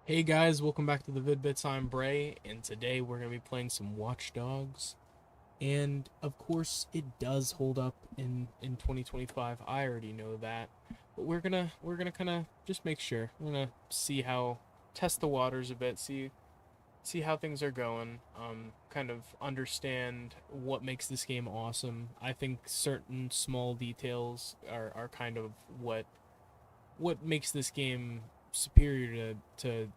Hey guys, welcome back to the Vid-Bits. I'm Bray, and today we're going to be playing some Watch Dogs. And of course, it does hold up in 2025. I already know that. But we're gonna kind of just make sure. We're going to see how test the waters a bit, see how things are going. Kind of understand what makes this game awesome. I think certain small details are kind of what makes this game superior to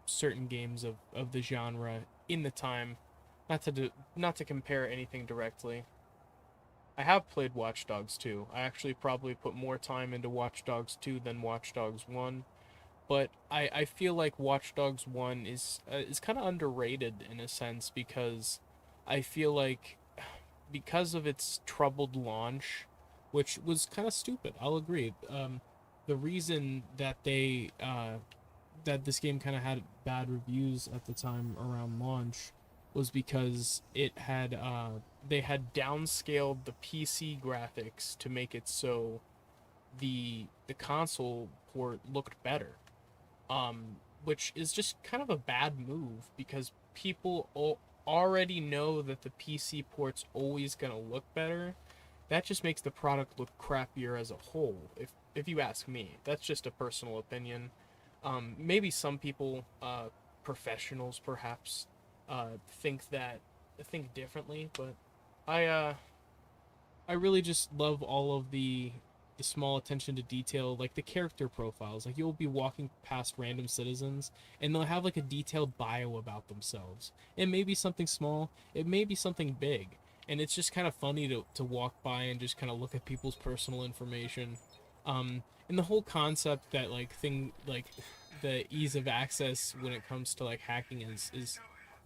certain games of the genre in the time. Not to compare anything directly. I have played Watch Dogs 2. I actually probably put more time into Watch Dogs 2 than Watch Dogs 1, but I feel like Watch Dogs 1 is kind of underrated in a sense because I feel like because of its troubled launch, which was kind of stupid. I'll agree. The reason that this game kind of had bad reviews at the time around launch was because they had downscaled the PC graphics to make it so the console port looked better. Which is just kind of a bad move because already know that the PC port's always gonna look better. That just makes the product look crappier as a whole. If you ask me, that's just a personal opinion. Maybe some people, professionals perhaps, think differently, but I uh, I really just love all of the small attention to detail, like the character profiles. Like you'll be walking past random citizens, and they'll have like a detailed bio about themselves. It may be something small, it may be something big, and it's just kind of funny to walk by and just kind of look at people's personal information. And the whole concept that like the ease of access when it comes to like hacking is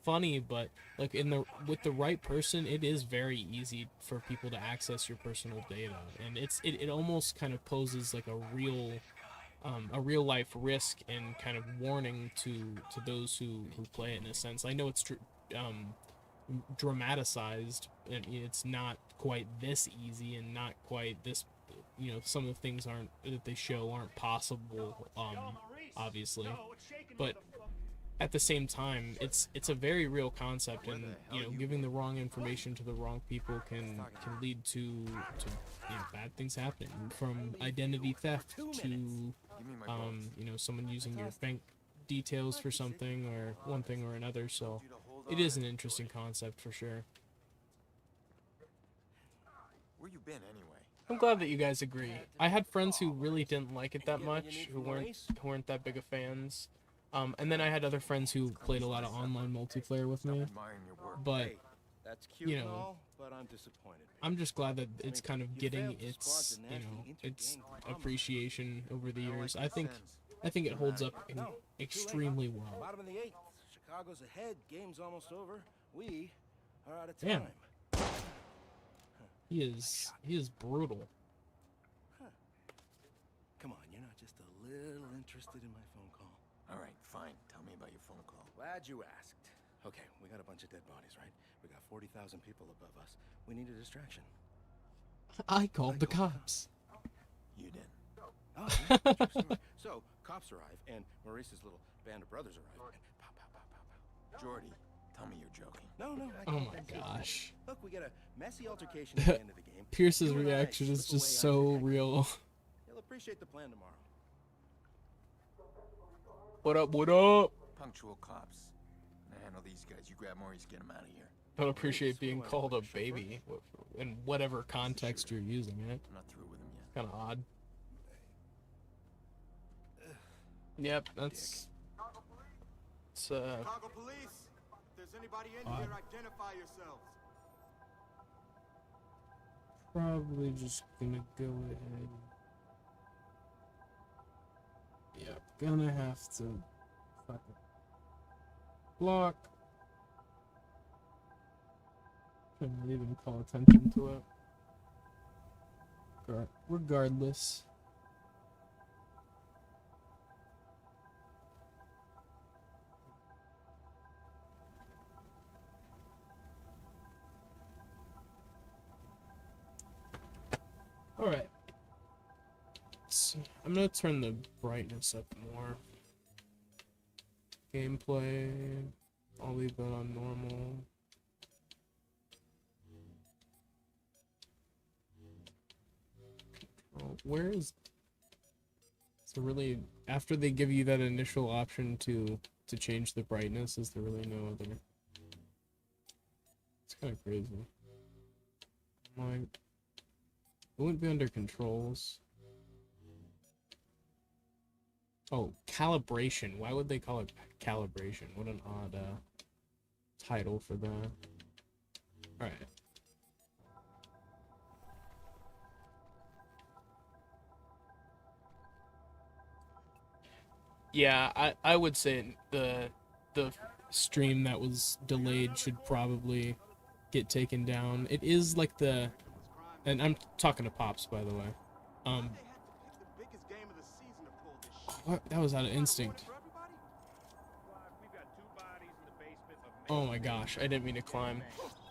funny, but like in the with the right person, it is very easy for people to access your personal data, and it almost kind of poses like a real life risk and kind of warning to those who play it in a sense. I know it's um dramatized, and it's not quite this easy and not quite this, some of the things aren't that they show aren't possible, obviously, but at the same time, it's a very real concept, and giving the wrong information to the wrong people can lead to bad things happening, from identity theft to someone using your bank details for something or one thing or another. So it is an interesting concept for sure. Where you been anyway? I'm glad that you guys agree. I had friends who really didn't like it that much, who weren't that big of fans. And then I had other friends who played a lot of online multiplayer with me. Admiring your work. But That's you cute and know, all, but I'm disappointed. I'm just glad that it's I mean, kind of you getting failed to spot its the nasty its inter-gang drama. appreciation over the I don't years. like sense. I think it holds up No, extremely well. Bottom of the eighth. Chicago's ahead. Game's almost over. We are out of Damn, time. he is brutal. Come on, you're not just a little interested in my phone call. All right, fine. Tell me about your phone call. Glad you asked. Okay, we got a bunch of dead bodies, right? We got 40,000 people above us. We need a distraction. I called the cops. You did. Oh, yeah, true story. So, cops arrive, and Maurice's little band of brothers arrive, and pow, pow, pow, pow, pow. Jordy, tell me you're joking. No, I Oh can't my take it. gosh. Look, we get a messy altercation at the end of the game. Pierce's You and I reaction is slip just away so undetected. real. He'll appreciate the plan tomorrow. What up? What up? Punctual cops. Handle these guys. You grab Maurice, get him out of here. Don't appreciate being called a baby in whatever context you're using it. I'm not through with him yet. Kind of odd. Yep, that's it's Chicago police, if there's anybody in odd. here, identify yourselves. Probably just gonna go ahead. Yep, gonna have to fucking block. Shouldn't even call attention to it. Regardless. Alright. So I'm gonna turn the brightness up more. Gameplay. I'll leave that on normal. Oh, where is... So really, after they give you that initial option to change the brightness, is there really no other... It's kind of crazy. Like, it wouldn't be under controls. Oh, calibration. Why would they call it calibration? What an odd title for that. Alright. Yeah, I would say the stream that was delayed should probably get taken down. It is like the... And I'm talking to Pops, by the way. They had to pick the biggest game of the season to pull this shit. What? That was out of instinct. For everybody? We've got 2 bodies in the basement of Oh my gosh, I didn't mean to climb.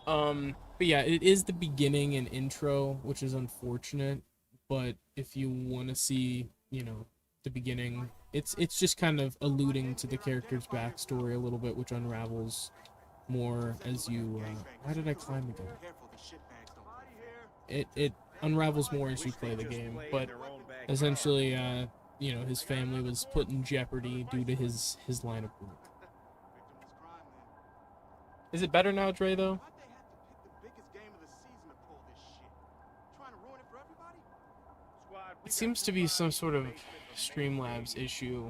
But yeah, it is the beginning and intro, which is unfortunate. But if you want to see, you know, the beginning, it's just kind of alluding to the character's backstory a little bit, which unravels more as you. Why did I climb again? Careful, the shit bags don't. It unravels more as you play the game, but essentially, you know, his family was put in jeopardy due to his line of work. Victimless crime then. Is it better now, Dre? Though Why'd they have to pick the biggest game of the season to pull this shit? Trying to ruin it for everybody? it seems to be some sort of Streamlabs issue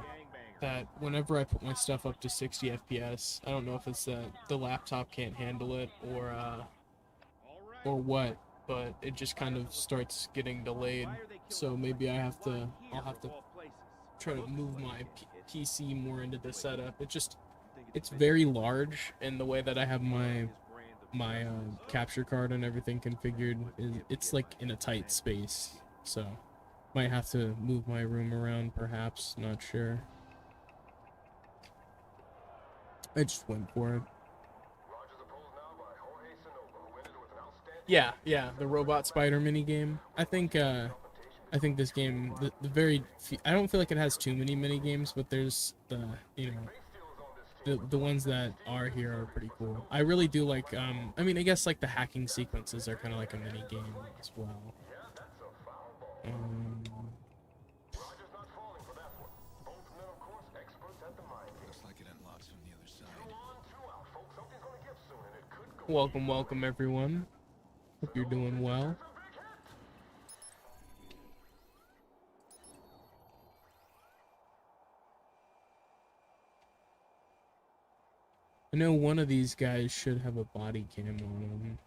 that whenever I put my stuff up to 60 FPS, I don't know if it's that the laptop can't handle it or what, but it just kind of starts getting delayed. So maybe I'll have to try to move my PC more into the setup. It's very large, and the way that I have my capture card and everything configured, it's like in a tight space. So might have to move my room around, perhaps. Not sure. I just went for it. Yeah, the robot spider mini game. I think this game, I don't feel like it has too many mini games, but there's the ones that are here are pretty cool. I really do like, I mean, I guess like the hacking sequences are kind of like a mini game as well. Looks like it unlocks from the other side. Welcome everyone. Hope you're doing well. I know one of these guys should have a body cam on him.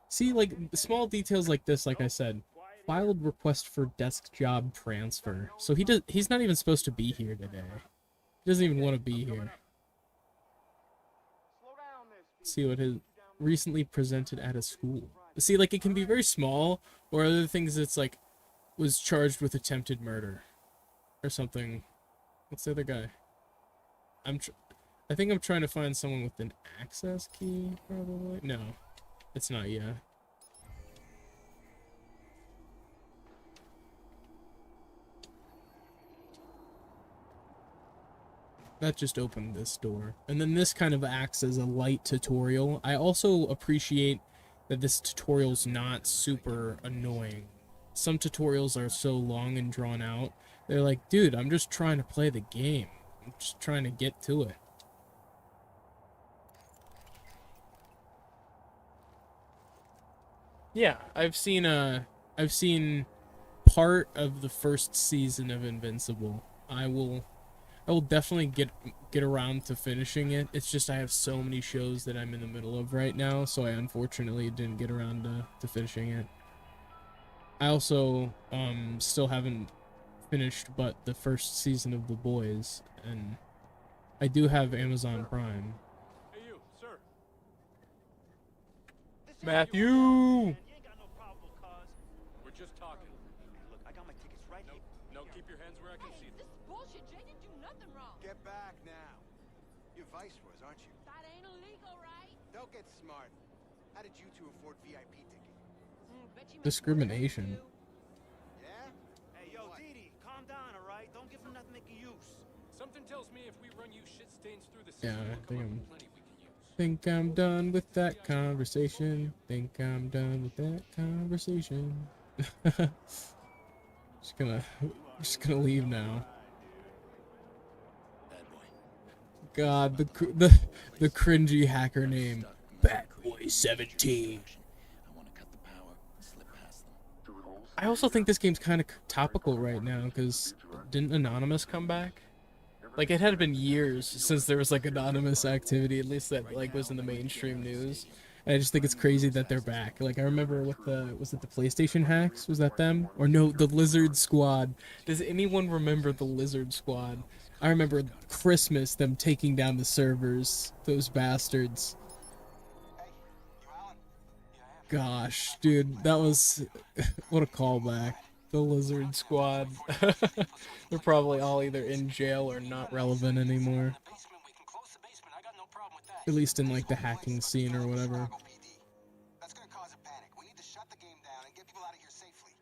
See, like, small details like this, like I said. Filed request for desk job transfer. So he's not even supposed to be here today. He doesn't even want to be here. See what his recently presented at a school. See, like, it can be very small, or other things that's like was charged with attempted murder or something. What's the other guy? I think I'm trying to find someone with an access key, probably. No, it's not yet. That just opened this door. And then this kind of acts as a light tutorial. I also appreciate that this tutorial's not super annoying. Some tutorials are so long and drawn out. They're like, dude, I'm just trying to play the game. I'm just trying to get to it. Yeah, I've seen part of the first season of Invincible. I will definitely get around to finishing it. It's just I have so many shows that I'm in the middle of right now, so I unfortunately didn't get around to finishing it. I also still haven't finished but the first season of The Boys, and I do have Amazon Prime. Hey, you, sir. Matthew! You ain't got no probable cause. We're just talking. Look, I got my tickets right here. No, keep your hands where I can see them. This is bullshit. Jay didn't do nothing wrong. Get back now. You're vice was, aren't you? That ain't illegal, right? Don't get smart. How did you two afford VIP ticket? Bet you make Discrimination. more than Yeah? Hey, yo, What? Didi, calm down, all right? Don't give him nothing to make a use. Something tells me if we run you shit stains through the Yeah, system, I we'll come think up I'm. with plenty we can use. Think I'm done with that conversation. Think I'm done with that conversation. Just gonna leave now. Bad boy. God, the cringy hacker name, Bad Boy 17. I want to cut the power, slip past them. I also think this game's kind of topical right now because didn't Anonymous come back? Like it had been years since there was like anonymous activity, at least that like was in the mainstream news. And I just think it's crazy that they're back. Like I remember with was it the PlayStation hacks? Was that them? Or no, the Lizard Squad. Does anyone remember the Lizard Squad? I remember Christmas them taking down the servers. Those bastards. Gosh, dude, that was what a callback. The Lizard Squad. They're probably all either in jail or not relevant anymore. At least in like the hacking scene or whatever. That's gonna cause a panic. We need to shut the game down and get people out of here safely.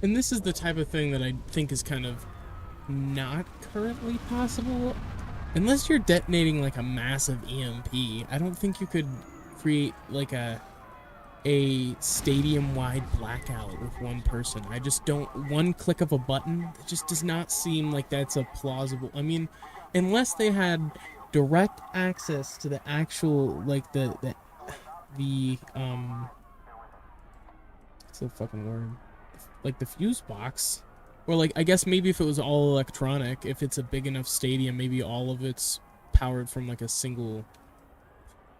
And this is the type of thing that I think is kind of not currently possible. Unless you're detonating like a massive EMP, I don't think you could create like a stadium-wide blackout with one person. I just don't. One click of a button, it just does not seem like that's a plausible. I mean, unless they had direct access to the actual like the what's the fucking word? Like the fuse box, or like I guess maybe if it was all electronic, if it's a big enough stadium, maybe all of it's powered from like a single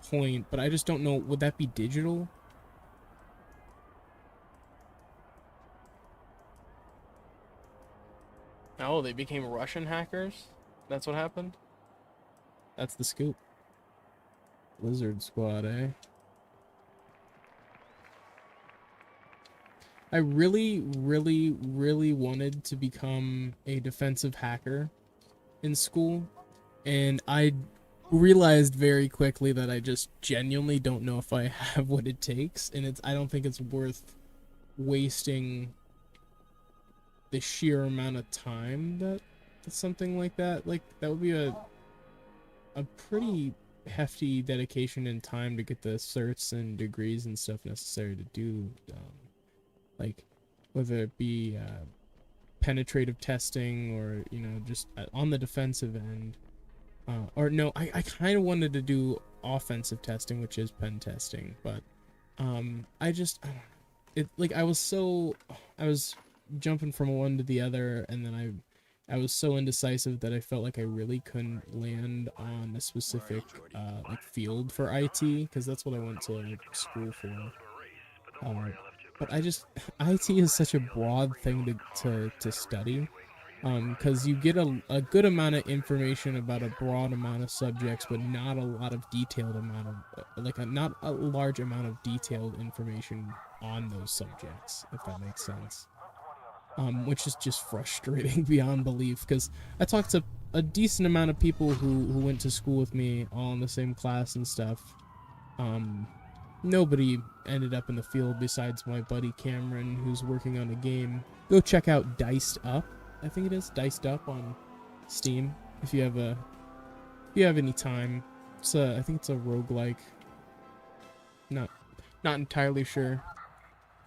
point. But I just don't know. Would that be digital? Oh, they became Russian hackers? That's what happened? That's the scoop. Lizard Squad, eh? I really, really, really wanted to become a defensive hacker in school, and I realized very quickly that I just genuinely don't know if I have what it takes, and I don't think it's worth wasting the sheer amount of time that something like that, like that would be a pretty hefty dedication and time to get the certs and degrees and stuff necessary to do like whether it be penetrative testing or, you know, just on the defensive end, or no, I kind of wanted to do offensive testing, which is pen testing, but I don't know. It like I was jumping from one to the other, and then I was so indecisive that I felt like I really couldn't land on a specific like field for IT, because that's what I went to like, school for. But I just IT is such a broad thing to study, because you get a good amount of information about a broad amount of subjects, but not a lot of detailed amount of not a large amount of detailed information on those subjects, if that makes sense. Which is just frustrating beyond belief, because I talked to a decent amount of people who went to school with me, all in the same class and stuff. Nobody ended up in the field besides my buddy Cameron, who's working on a game. Go check out Diced Up. I think it is Diced Up on Steam. If you have any time. I think it's a roguelike. Not entirely sure.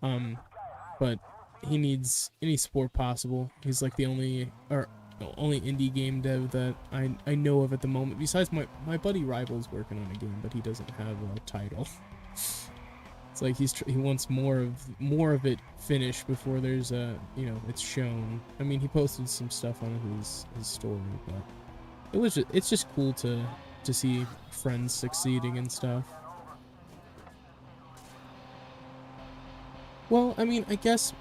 But he needs any support possible. He's like the only indie game dev that I know of at the moment. Besides my buddy Rival's working on a game, but he doesn't have a title. It's like he wants more of it finished before there's it's shown. I mean, he posted some stuff on his story, but it's just cool to see friends succeeding and stuff. Well, I mean, I guess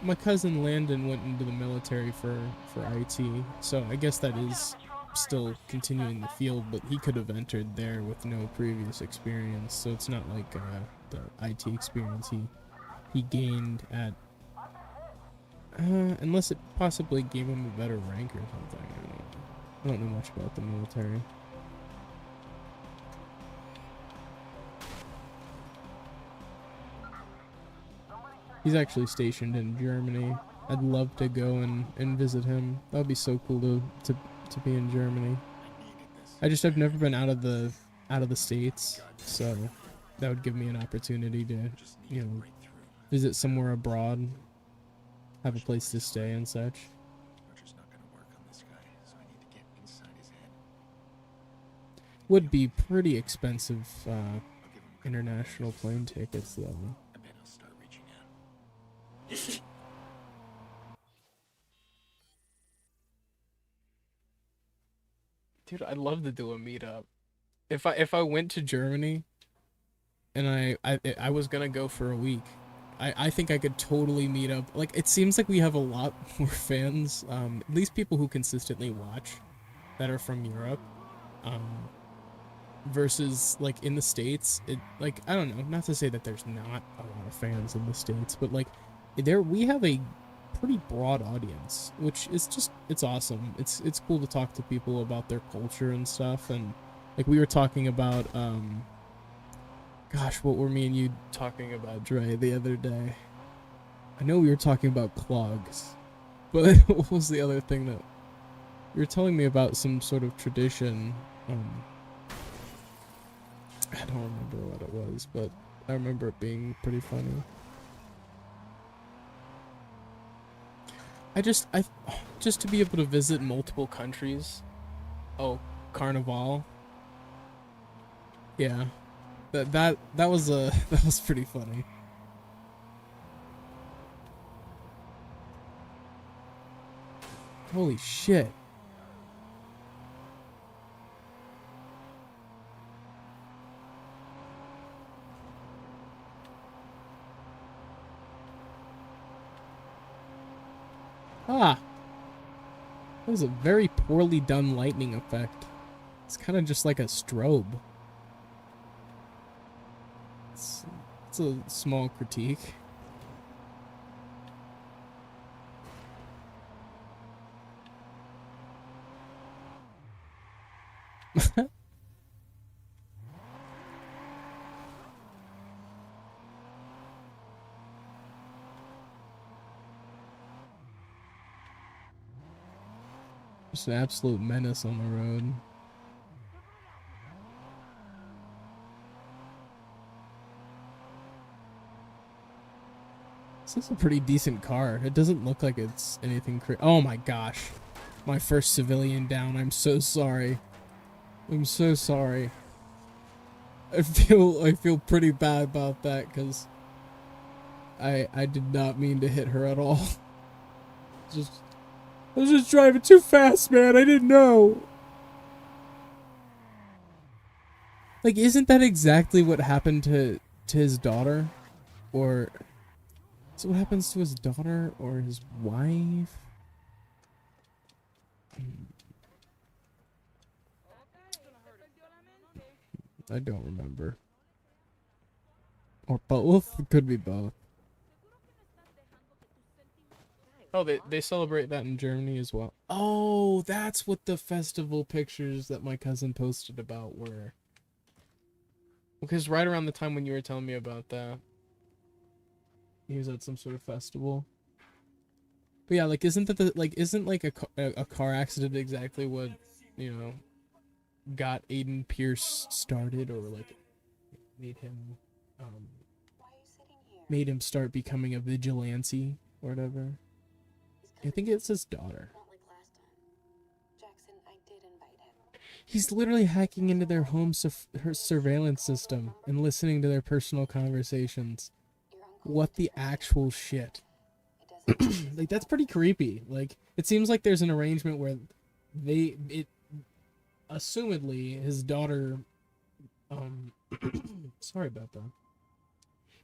my cousin Landon went into the military for IT, so I guess that is still continuing the field, but he could have entered there with no previous experience, so it's not like the IT experience he gained at unless it possibly gave him a better rank or something. I don't know much about the military. He's actually stationed in Germany. I'd love to go and visit him. That would be so cool to be in Germany. I've never been out of the States, so that would give me an opportunity to, you know, visit somewhere abroad, have a place to stay and such. Torture's not gonna work on this guy, so I need to get inside his head. Would be pretty expensive I'll give him a couple international minutes. plane tickets though. I bet he'll start reaching out. Dude, I'd love to do a meetup. If I went to Germany and I was gonna go for a week, I think I could totally meet up. Like, it seems like we have a lot more fans, at least people who consistently watch, that are from Europe, versus like in the States. It, like, I don't know, not to say that there's not a lot of fans in the States, but like we have a pretty broad audience, which is just, it's awesome. It's cool to talk to people about their culture and stuff. And like, we were talking about gosh, what were me and you talking about, Dre, the other day? I know we were talking about clogs, but what was the other thing that you were telling me about? Some sort of tradition. I don't remember what it was, but I remember it being pretty funny. I just to be able to visit multiple countries. Carnival. Yeah. That was that was pretty funny. Holy shit. Ah. That was a very poorly done lightning effect. It's kind of just like a strobe. It's a small critique. Just an absolute menace on the road. This is a pretty decent car. It doesn't look like it's anything crazy. Oh my gosh. My first civilian down. I'm so sorry. I'm so sorry. I feel pretty bad about that, because I did not mean to hit her at all. I was just driving too fast, man. I didn't know. Like, isn't that exactly what happened to his daughter? Or is it what happens to his daughter or his wife? I don't remember. Or both? It could be both. Oh, they celebrate that in Germany as well. Oh, that's what the festival pictures that my cousin posted about were. Because right around the time when you were telling me about that, he was at some sort of festival. But yeah, like, isn't a car accident exactly what, you know, got Aiden Pierce started, or like made him start becoming a vigilante or whatever? I think it's his daughter. He's literally hacking into their home her surveillance system and listening to their personal conversations. What the actual shit? Like, that's pretty creepy. Like, it seems like there's an arrangement where assumedly his daughter, sorry about that.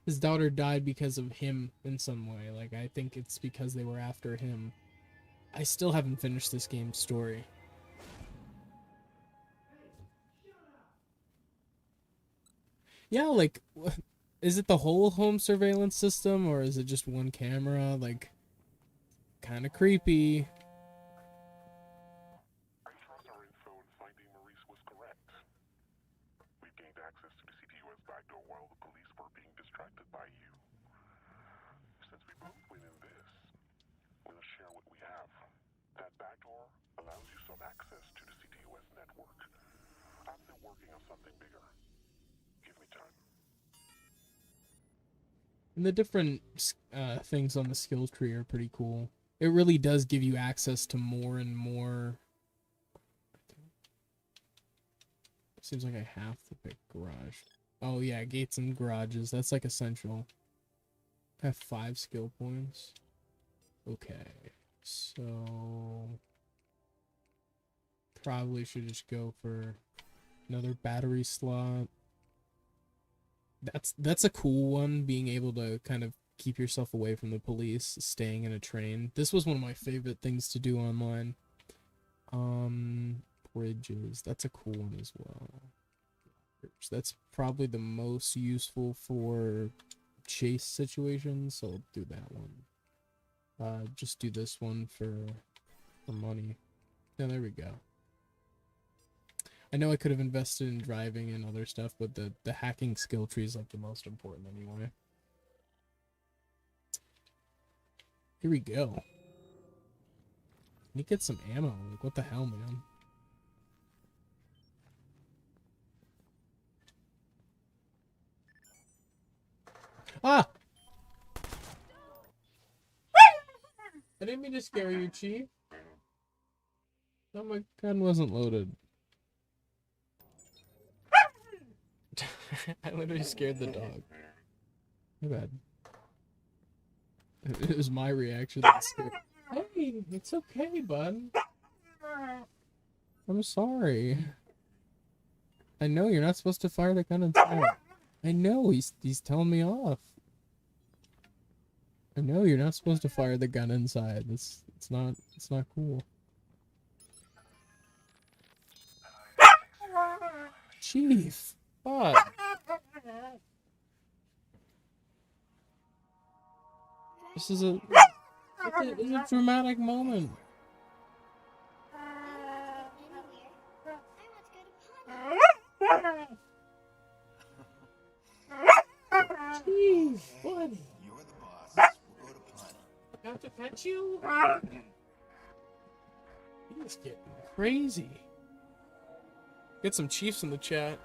His daughter died because of him in some way. Like, I think it's because they were after him. I still haven't finished this game's story. Yeah, like, is it the whole home surveillance system, or is it just one camera? Like, kind of creepy. I trust our info in finding Maurice was correct. We gained access to the CTOS backdoor while the police were being distracted by you. Since Within this, we'll share what we have. That backdoor allows you some access to the CTOS network. I'm still working on something bigger. Give me time. And the different things on the skills tree are pretty cool. It really does give you access to more and more. Seems like I have to pick garage. Oh yeah, gates and garages. That's like essential. I have 5 skill points. Okay, so probably should just go for another battery slot. That's a cool one, being able to kind of keep yourself away from the police, staying in a train. This was one of my favorite things to do online. Bridges. That's a cool one as well. That's probably the most useful for chase situations, so I'll do that one. Just do this one for money. Yeah, there we go. I know I could have invested in driving and other stuff, but the hacking skill tree is like the most important anyway. Here we go. Need to get some ammo. Like, what the hell, man? Ah! I didn't mean to scare you, Chief. Oh, my gun wasn't loaded. I literally scared the dog. My bad. It was my reaction that scared. Hey, it's okay, bud. I'm sorry. I know you're not supposed to fire the gun inside. I know he's telling me off. I know you're not supposed to fire the gun inside. It's not cool. Chief, bud. This is a dramatic moment. Jeez, buddy. You're the boss. We'll go to Plenty. I have to pet you? He's getting crazy. Get some Chiefs in the chat.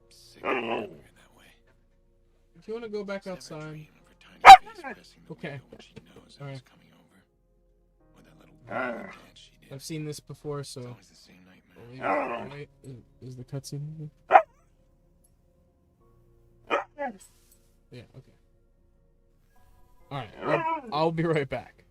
Sick of living here that way. Do you want to go back Never outside? dreamed of her tiny face pressing the Okay. window when she knows I All was right. coming over. With that little dance she did. I've seen this before, It's so. always the same nightmare. Wait, is the cutscene? Yeah. Okay. All right. I'll be right back.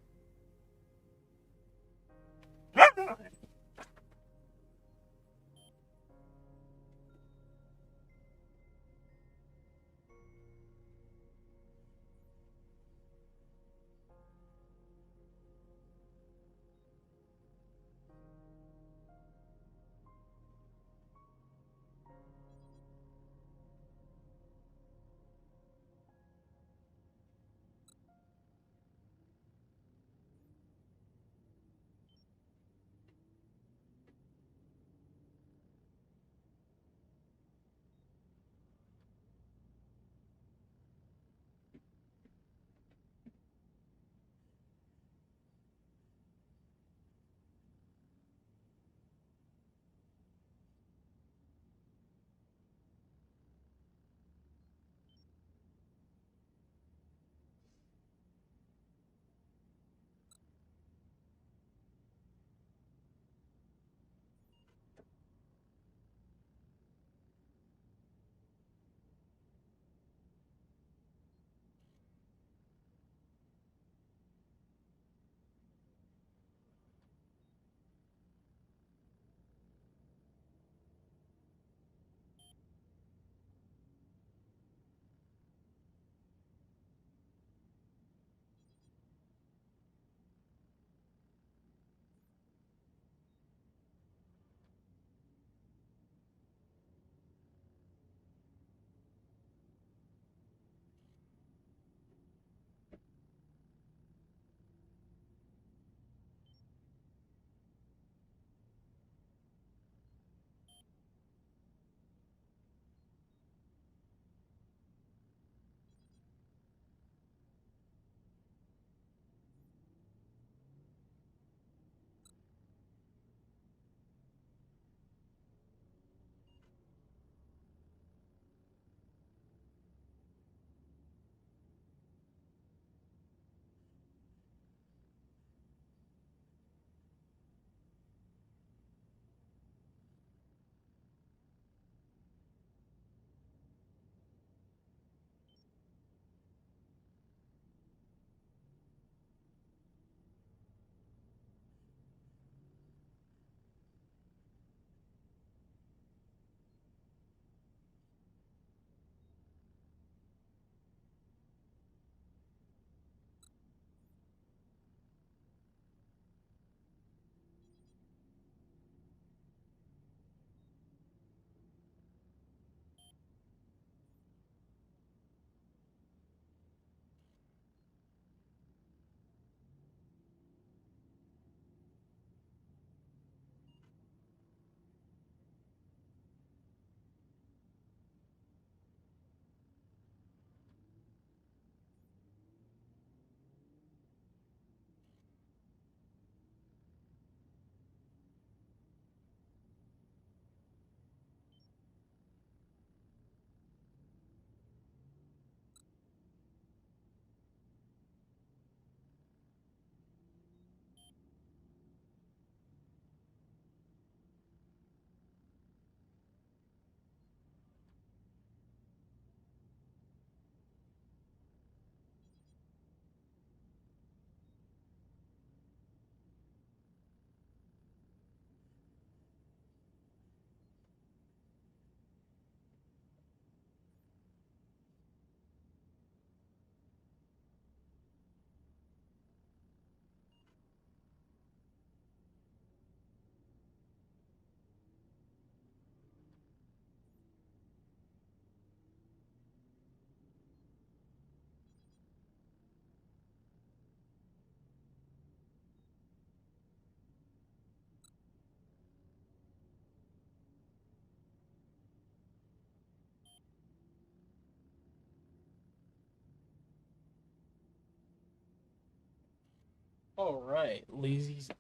All right, ladies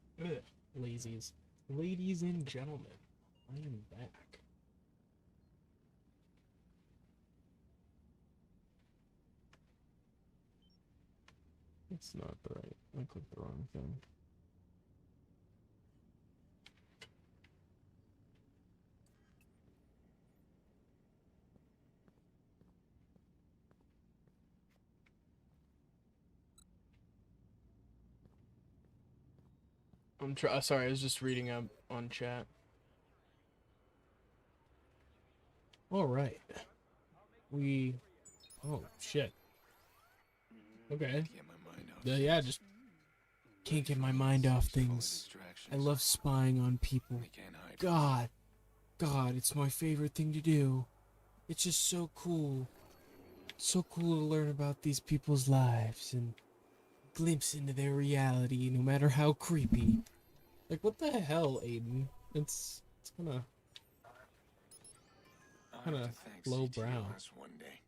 and gentlemen, I am back. It's not the right. I clicked the wrong thing. Sorry, I was just reading up on chat. All right. Oh shit. Okay. Get my mind off Yeah, things. just can't get my mind off things. I love spying on people. They can't hide from me. God, it's my favorite thing to do. It's just so cool. So cool to learn about these people's lives and glimpse into their reality, no matter how creepy. Like, what the hell, Aiden? It's kind of I'll have kinda to thank lowbrow. CTOS one day.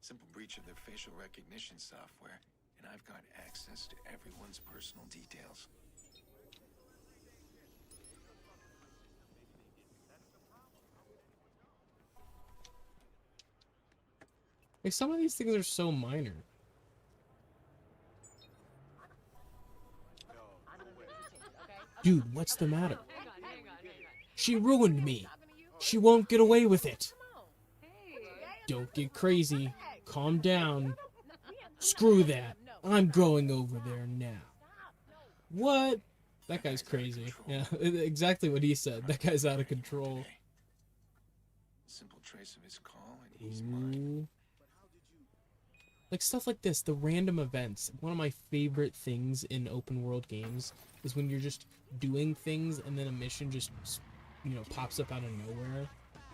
Simple breach of their facial recognition software, and I've got access to everyone's personal details. like some of these things are so minor. Dude, what's the matter? She ruined me. She won't get away with it. Don't get crazy. Calm down. Screw that. I'm going over there now. What? That guy's crazy. Yeah, exactly what he said. That guy's out of control. Simple trace of his call, and he's mine. Ooh. Like stuff like this, the random events. One of my favorite things in open world games is when you're just doing things and then a mission just, pops up out of nowhere.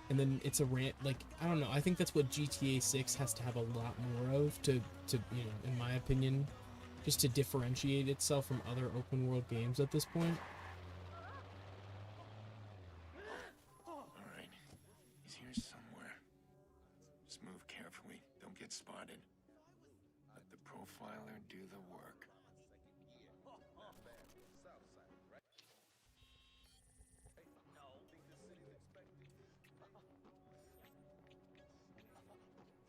And then it's like, I don't know, I think that's what GTA 6 has to have a lot more of to in my opinion, just to differentiate itself from other open world games at this point. Alright, he's here somewhere. Just move carefully, don't get spotted. Let the profiler do the work.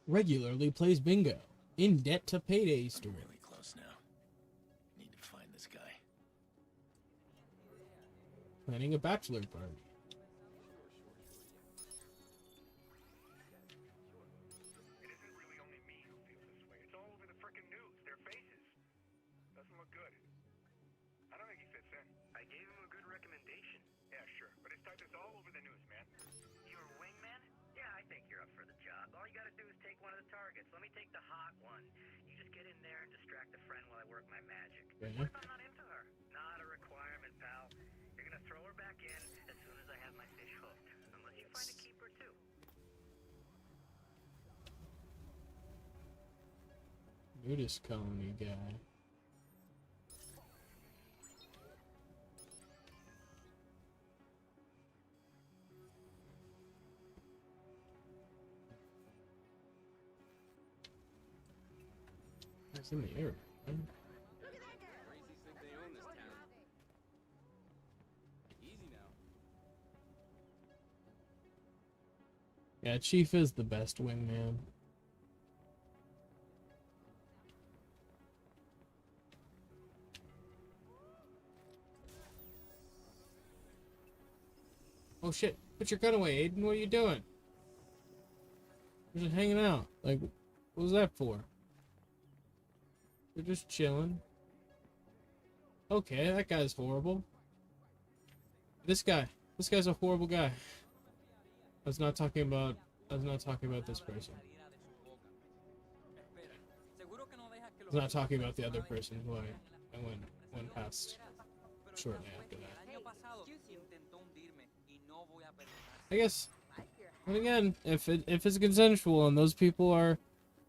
Regularly plays bingo. In debt to payday I'm store. really close now. Need to find this guy. Planning a bachelor party. It isn't really only me who feels this way. It's all over the frickin' news. Their faces. Doesn't look good. I don't think he fits in. I gave him a good recommendation. Yeah, sure. But his type is all over the news, man. You're a wingman? Yeah, I think you're up for the job. All you gotta do is take one of the targets. Let me take the hot one. You just get in there and distract a friend while I work my magic. Okay. What if I'm not into her? Not a requirement, pal. You're gonna throw her back in as soon as I have my fish hooked. Unless you find a keeper, too. Nudist colony guy. It's in the air. Man. Crazies think they own this town. Easy now. Yeah, Chief is the best wingman. Oh shit, put your gun away, Aiden. What are you doing? We're just hanging out. Like, what was that for? We're just chilling. Okay, that guy's horrible. This guy's a horrible guy. I was not talking about this person. I was not talking about the other person who I went past shortly after that. I guess, and again, if it's consensual and those people are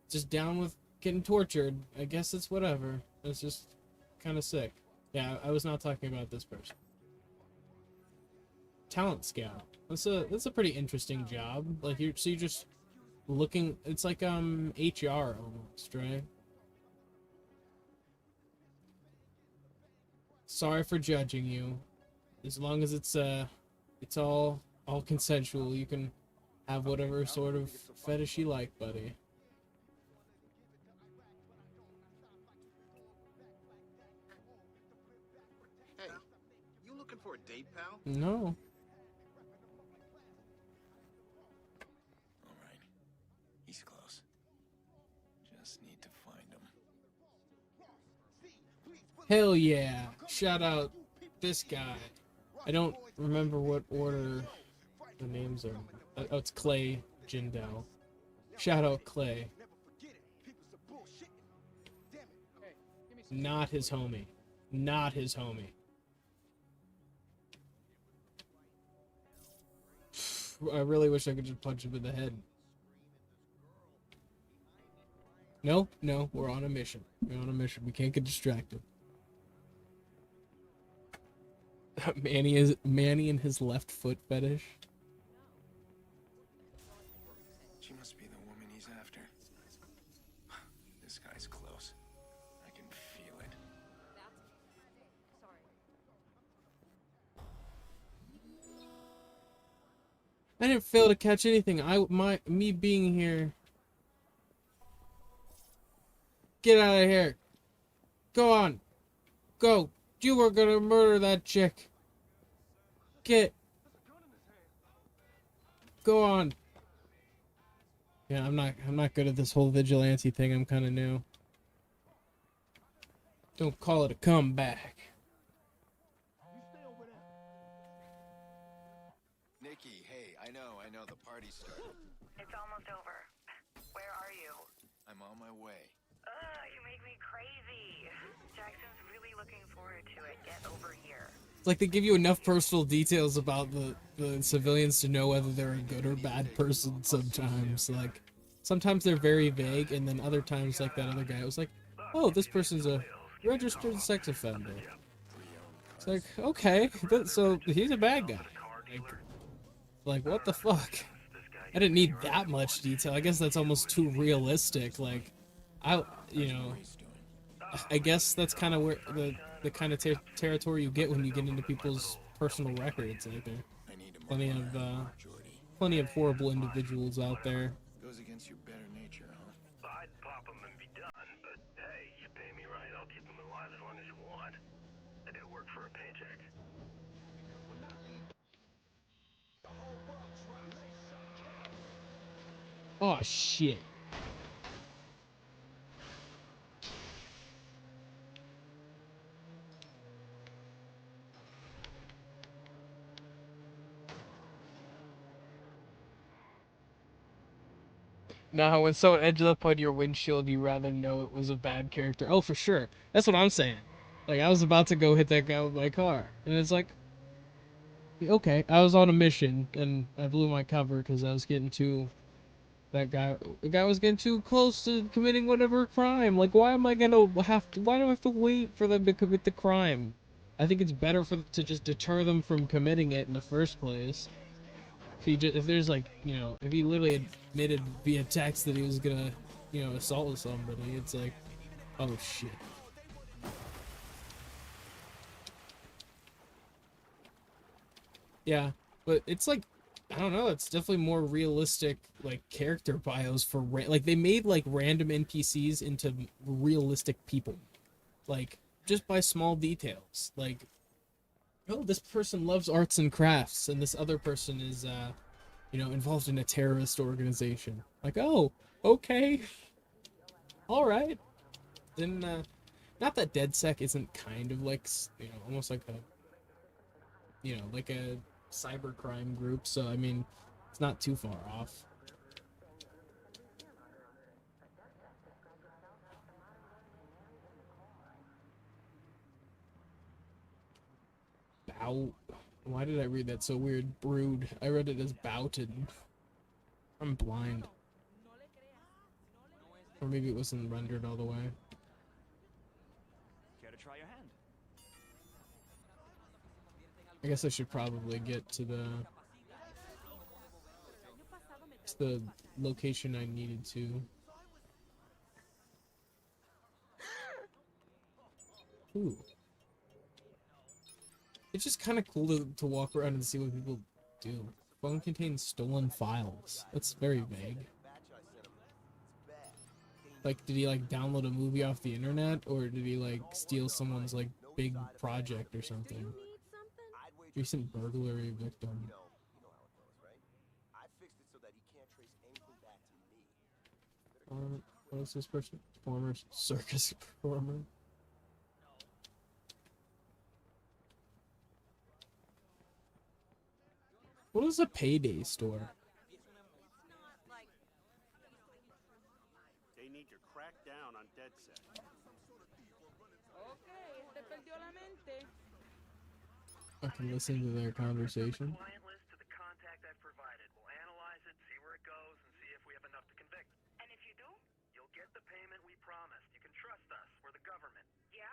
just down with getting tortured, I guess it's whatever. It's just kind of sick. Yeah, I was not talking about this person. Talent scout. That's a pretty interesting job. Like you're just looking. It's like HR almost, right? Sorry for judging you. As long as it's all consensual, you can have whatever sort of fetish you like, buddy. Hey, you looking for a date, pal? No. All right. He's close. Just need to find him. Hell yeah. Shout out this guy. I don't remember what order the names are. Oh, it's Clay Jindal. Shout out Clay. Not his homie. Not his homie. I really wish I could just punch him in the head. No, we're on a mission. We're on a mission. We can't get distracted. Manny and his left foot fetish. She must be the woman he's after. This guy's close. I can feel it. I didn't fail to catch anything. Me being here. Get out of here. Go on. Go. You were gonna murder that chick. Go on. Yeah, I'm not good at this whole vigilante thing. I'm kind of new. Don't call it a comeback. Nikki, hey, I know the party's started. It's almost over. Where are you? I'm on my way. You make me crazy. Jackson's really looking forward to it. Get over here. It's like they give you enough personal details about the civilians to know whether they're a good or bad person sometimes. Like, sometimes they're very vague, and then other times, like that other guy, it was like, oh, this person's a registered sex offender. It's like, okay, so he's a bad guy. Like, what the fuck? I didn't need that much detail. I guess that's almost too realistic. Like, I guess that's kind of where the kind of territory you get when you get into people's personal records. Like, there are plenty of horrible individuals out there. Goes against your better nature, huh? I'd pop them and be done, but hey, you pay me right, I'll keep them alive as long as you want. I do work for a paycheck. Oh shit. Now, when someone edges up on your windshield, you rather know it was a bad character. Oh, for sure. That's what I'm saying. Like, I was about to go hit that guy with my car, and it's like, okay, I was on a mission, and I blew my cover because I was getting too. The guy was getting too close to committing whatever crime. Like, why am I gonna why do I have to wait for them to commit the crime? I think it's better to just deter them from committing it in the first place. If there's like, if he literally admitted via text that he was gonna, assault somebody, it's like, oh shit. Yeah, but it's like, I don't know, it's definitely more realistic, like, character bios for, like, they made, like, random NPCs into realistic people. Like, just by small details. Like, oh, this person loves arts and crafts, and this other person is, involved in a terrorist organization. Like, oh, okay. Alright. Then, not that DedSec isn't kind of like, almost like like a cybercrime group, so, I mean, it's not too far off. Why did I read that so weird? Brood. I read it as bouted. I'm blind. Or maybe it wasn't rendered all the way. Care to try your hand? I guess I should probably get to the location I needed to. Ooh. It's just kind of cool to walk around and see what people do. Phone contains stolen files. That's very vague. Like, did he like download a movie off the internet, or did he like steal someone's like big project or something? Recent burglary victim. What is this person? Former circus performer. What is a payday store? They need to crack down on dead set. I can listen to their conversation. Client list to the contact I've provided. We'll analyze it, see where it goes, and see if we have enough to convict. And if you do? You'll get the payment we promised. You can trust us. We're the government. Yeah?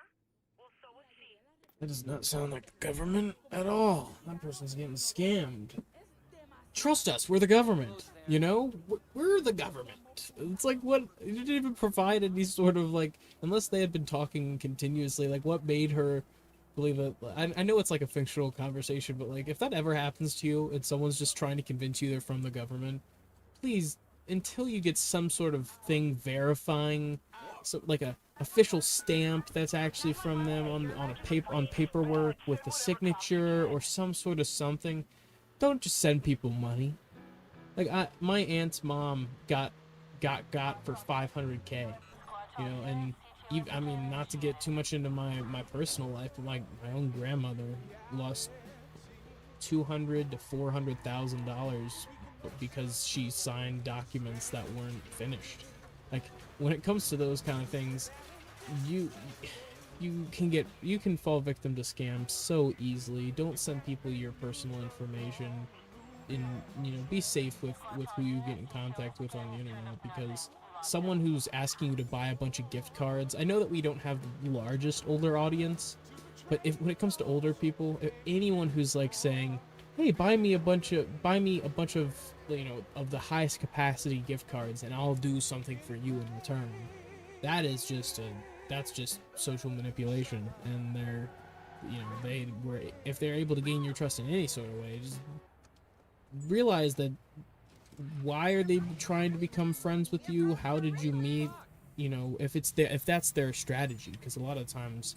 Well, so is she. That does not sound like the government at all. That person's getting scammed. Trust us, we're the government. You know? We're the government. It's like, what? It didn't even provide any sort of, like, unless they had been talking continuously, like, what made her believe it? I know it's like a fictional conversation, but, like, if that ever happens to you and someone's just trying to convince you they're from the government, please, until you get some sort of thing verifying, so like a official stamp that's actually from them on paperwork with the signature or some sort of something, don't just send people money. Like my aunt's mom got for 500K, you know, and even, I mean, not to get too much into my personal life, but my own grandmother lost $200,000 to $400,000 because she signed documents that weren't finished. Like, when it comes to those kind of things, you can fall victim to scams so easily. Don't send people your personal information. You know, be safe with who you get in contact with on the internet, because someone who's asking you to buy a bunch of gift cards, I know that we don't have the largest older audience, but when it comes to older people, if anyone who's like saying, hey, buy me a bunch of you know, of the highest capacity gift cards and I'll do something for you in return, that's just social manipulation. And they're, you know, if they're able to gain your trust in any sort of way, just realize that, why are they trying to become friends with you? How did you meet? You know, if that's their strategy, because a lot of times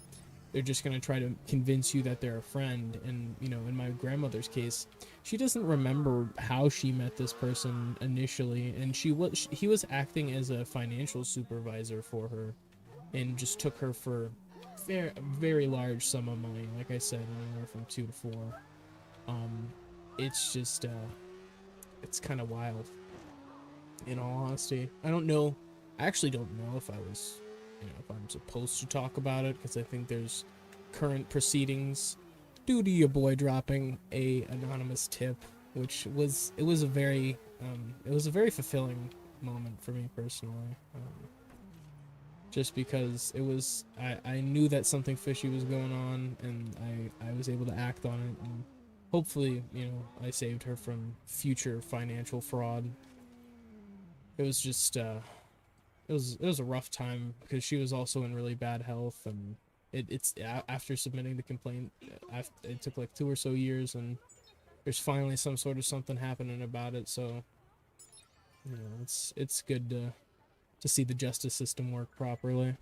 they're just going to try to convince you that they're a friend. And, you know, in my grandmother's case, she doesn't remember how she met this person initially, and he was acting as a financial supervisor for her and just took her for a very large sum of money. Like I said, anywhere from 2 to 4. It's just it's kind of wild, in all honesty. I actually don't know if if I'm supposed to talk about it, because I think there's current proceedings due to your boy dropping a anonymous tip, which was a very fulfilling moment for me personally, just because I knew that something fishy was going on, and I was able to act on it, and hopefully, you know, I saved her from future financial fraud. It was just it was a rough time, because she was also in really bad health, and it's after submitting the complaint, it took like 2 or so years, and there's finally some sort of something happening about it. So, you know, it's good to see the justice system work properly.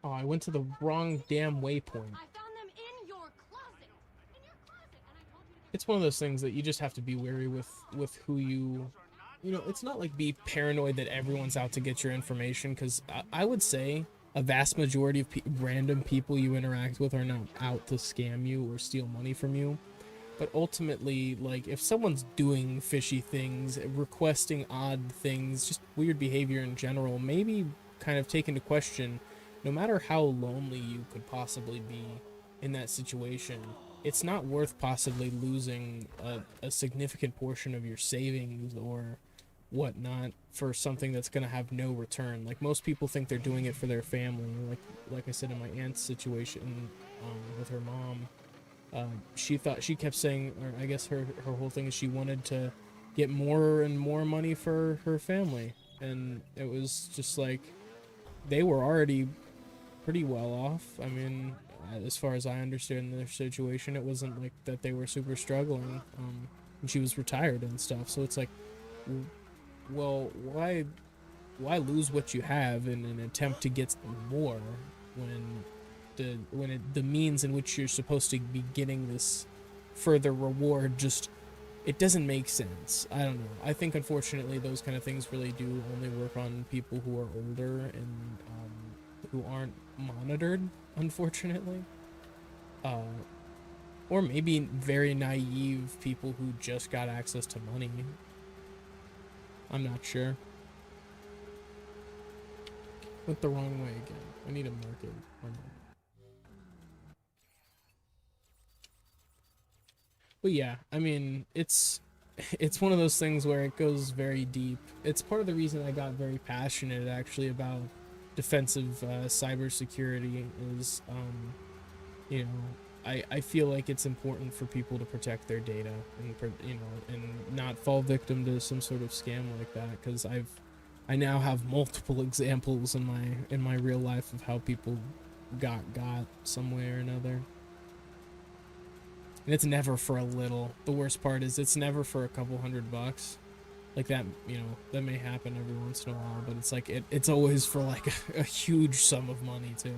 Oh, I went to the wrong damn waypoint. I found them in your closet. In your closet, and I told you to It's one of those things that you just have to be wary with who you know, it's not like be paranoid that everyone's out to get your information, because I would say a vast majority of random people you interact with are not out to scam you or steal money from you. But ultimately, like, if someone's doing fishy things, requesting odd things, just weird behavior in general, maybe kind of take into question, no matter how lonely you could possibly be in that situation, it's not worth possibly losing a significant portion of your savings or whatnot for something that's going to have no return. Like, most people think they're doing it for their family. Like I said, in my aunt's situation, with her mom, She kept saying, or I guess her whole thing is she wanted to get more and more money for her family, and it was just like they were already pretty well off. I mean, as far as I understand their situation, it wasn't like that they were super struggling. And she was retired and stuff, so it's like, well, why lose what you have in an attempt to get more when the means in which you're supposed to be getting this further reward just it doesn't make sense. I don't know. I think unfortunately those kind of things really do only work on people who are older and who aren't monitored, unfortunately. Or maybe very naive people who just got access to money. I'm not sure. Went the wrong way again. I need a market. But yeah, I mean, it's one of those things where it goes very deep. It's part of the reason I got very passionate actually about defensive cybersecurity is, you know, I feel like it's important for people to protect their data and, you know, and not fall victim to some sort of scam like that, because I now have multiple examples in my real life of how people got some way or another. And it's never for a little. The worst part is it's never for a couple $100. Like that, you know, that may happen every once in a while, but it's like it's always for like a huge sum of money too.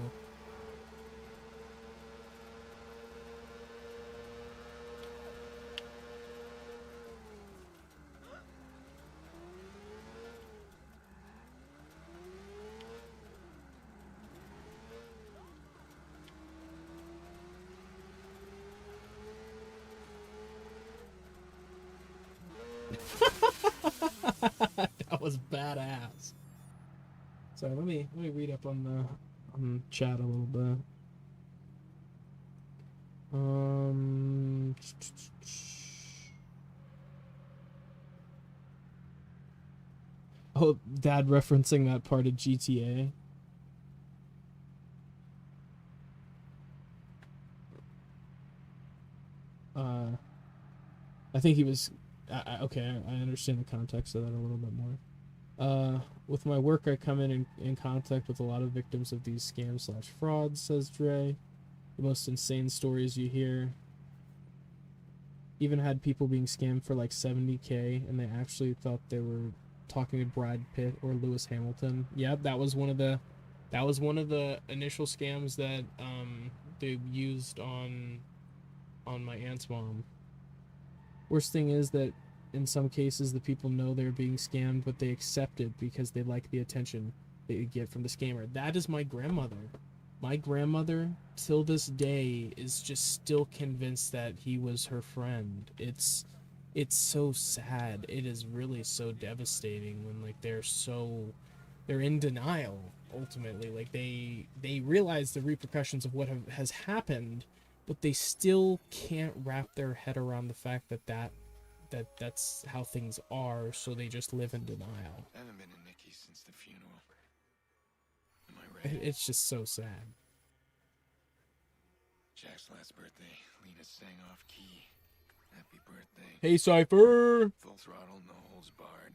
That was badass. So let me read up on the chat a little bit. Oh, Dad referencing that part of GTA. I think he was okay. I understand the context of that a little bit more. With my work, I come in contact with a lot of victims of these scams/frauds, says Dre. The most insane stories you hear. Even had people being scammed for like $70K, and they actually thought they were talking to Brad Pitt or Lewis Hamilton. Yep, that was one of the initial scams that they used on my aunt's mom. Worst thing is that in some cases the people know they're being scammed, but they accept it because they like the attention they get from the scammer. That is my grandmother. My grandmother, till this day, is just still convinced that he was her friend. It's so sad. It is really so devastating when like they're in denial ultimately. Like they realize the repercussions of what has happened, but they still can't wrap their head around the fact that's how things are, so they just live in denial. I haven't been to Nikki's since the funeral. Am I ready? It's just so sad. Jack's last birthday, Lena sang off key. Happy birthday. Hey, Cypher! Full throttle, no holds barred.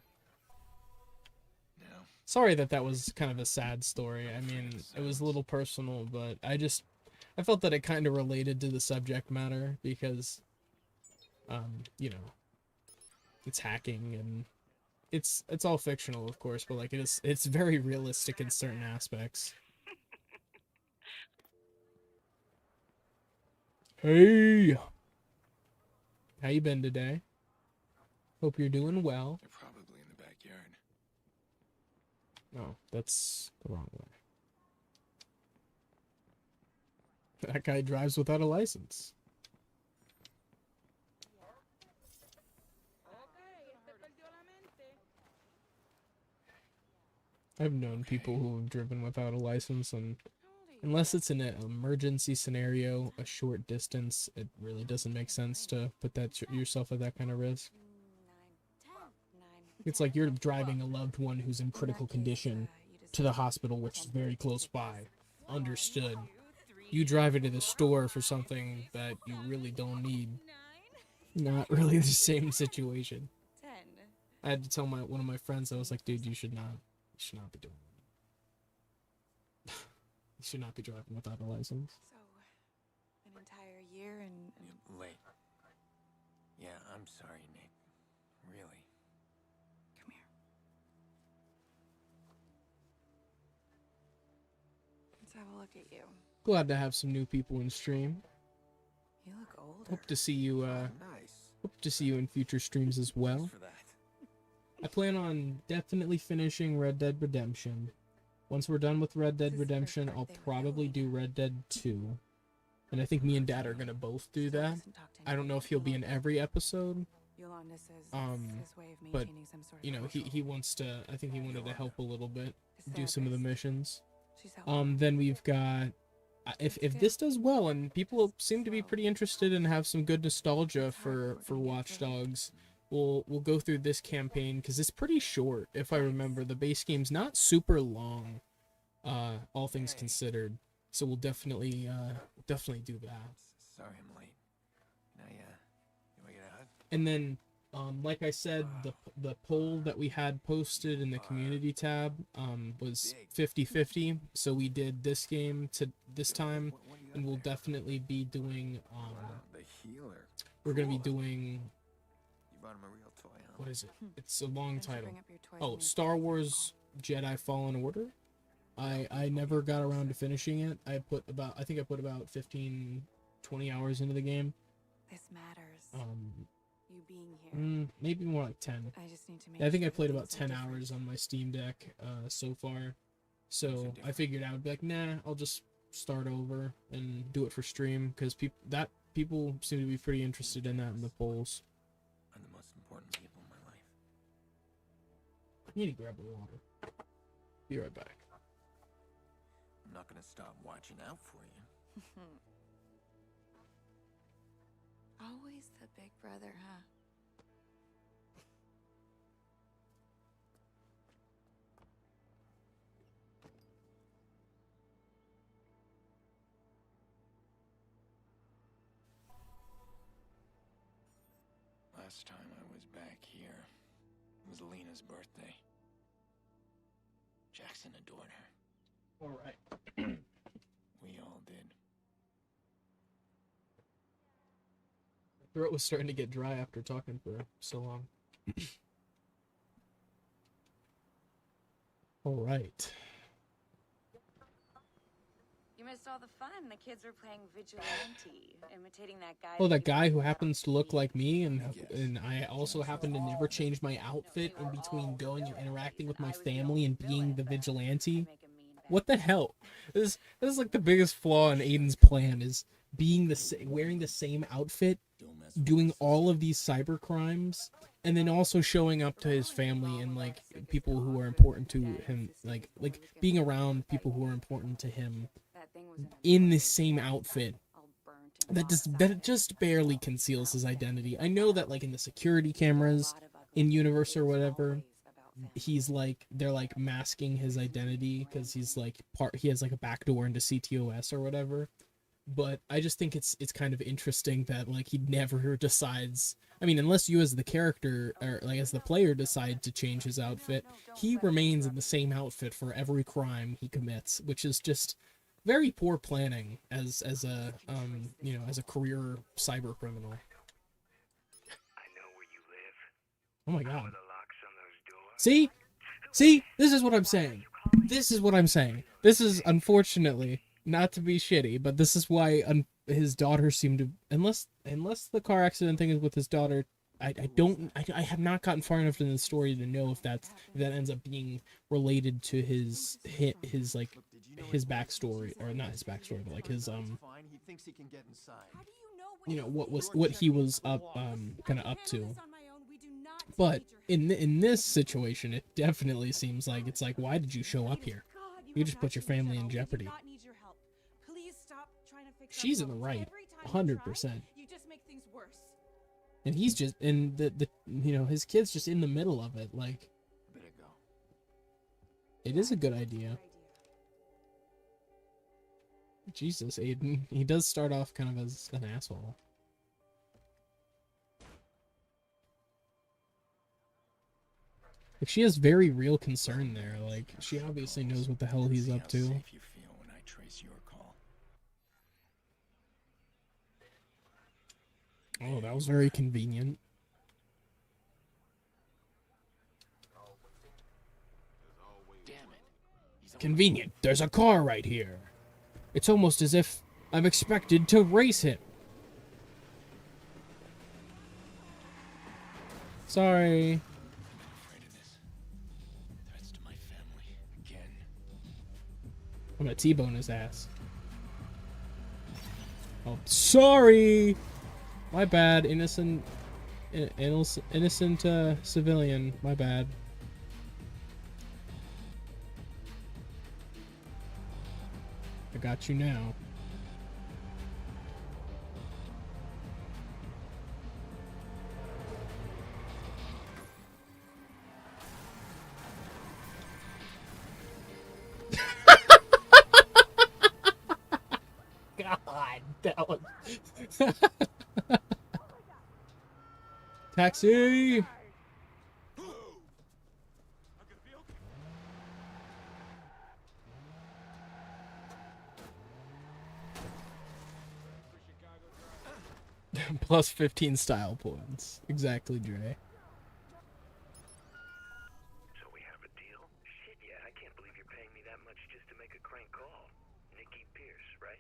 Now, Sorry that was kind of a sad story. I mean, it was a little personal, but I felt that it kind of related to the subject matter because, you know, it's hacking and it's all fictional, of course, but like it's very realistic in certain aspects. Hey, how you been today? Hope you're doing well. they're probably in the backyard. No, that's the wrong way. That guy drives without a license. I've known people who have driven without a license, and unless it's in an emergency scenario, a short distance, it really doesn't make sense to put yourself at that kind of risk. It's like you're driving a loved one who's in critical condition to the hospital, which is very close by. Understood. you driving to the store for something that you really don't need. Not really the same situation. I had to tell one of my friends, I was like, dude, you should not be doing that. You should not be driving without a license. So, an entire year and Late. Yeah, I'm sorry, Nate. Really. come here. Let's have a look at you. Glad to have some new people in stream. You look older. Hope to see you Nice. hope to see you in future streams as well. Thanks for that. I plan on definitely finishing Red Dead Redemption. Once we're done with Red Dead This is the Redemption, first I'll birthday probably we're do Red Dead 2. And I think me and Dad are gonna both do Still that. doesn't talk to I don't know if he'll be in every episode. Yolanda says Um, it's his way of but, maintaining some sort of You know, he control. wants to, I think he wanted to help a little bit, The do some of the therapist. missions. She's helpful. Then we've got, if this does well, and people seem to be pretty interested and have some good nostalgia for Watch Dogs, we'll go through this campaign because it's pretty short. If I remember, the base game's not super long, all things considered. So we'll definitely do that. Sorry I'm late. Can I get a hug? And then, like I said, the poll that we had posted in the community tab was 50-50. So we did this game to this time, What do you got and we'll there? definitely be doing. Wow, the healer. We're gonna be Cool. doing. You brought him a real toy, huh? What is it? It's a long Don't you title. bring up your toys Oh, when you Star play. Wars Jedi Fallen Order. I never got around to finishing it. I think I put about 15, 20 hours into the game. This matters. You being here. Maybe more like 10. I just need to make I think I sure played that about things are 10 different. hours on my Steam Deck so far. So I different? figured I would be like, nah, I'll just start over and do it for stream because people seem to be pretty interested in that in the polls. I'm the most important people in my life. I need to grab the water. Be right back. I'm not gonna stop watching out for you. Always the big brother, huh? Last time I was back here, it was Lena's birthday. Jackson adored her. All right. We all did. Throat was starting to get dry after talking for so long. All right. You missed all the fun. The kids were playing vigilante, imitating that guy. Oh, that you guy met who out happens on to look TV. like me, and I also happen to never change my outfit in between going and interacting with my family and being the vigilante. What the hell? This is like the biggest flaw in Aiden's plan is being wearing the same outfit, doing all of these cyber crimes, and then also showing up to his family and like people who are important to him, like being around people who are important to him That thing was in the same outfit. all burnt and That just barely conceals his identity. I know that like in the security cameras in universe or whatever, he's like they're like masking his identity because he's like he has like a backdoor into CTOS or whatever. But I just think it's kind of interesting that like he never decides. I mean, unless you as the character or like as the player decide to change his outfit, he remains in the same outfit for every crime he commits, which is just very poor planning as a as a career cyber criminal. I know where you live. Oh my god. The locks on those doors. See, this is what I'm saying. This is unfortunately not to be shitty, but this is why his daughter seemed to, unless the car accident thing is with his daughter, I have not gotten far enough in the story to know if that ends up being related to his like his backstory, or not his backstory, but like his He thinks he can get inside. what he was up kind of up to. But in this situation, it definitely seems like it's like, why did you show up here? You just put your family in jeopardy. She's in the right, 100%. You just make things worse. And he's just, and the his kid's just in the middle of it. Like, Better go. it is a good idea. Jesus, Aiden. He does start off kind of as an asshole. Like, she has very real concern there. Like, she obviously knows what the hell he's up to. Safe you feel when I trace your call. Oh, that was very convenient. Damn it. He's on Convenient. There's a car right here. It's almost as if I'm expected to race him. Sorry. I'm afraid of this. Threats to my family again. I'm gonna T-bone his ass. Oh, sorry. My bad, innocent civilian. My bad. I got you now. God, that was... Taxi! Plus 15 style points. Exactly, Dre. So we have a deal? Shit, yeah, I can't believe you're paying me that much just to make a crank call. Nikki Pierce, right?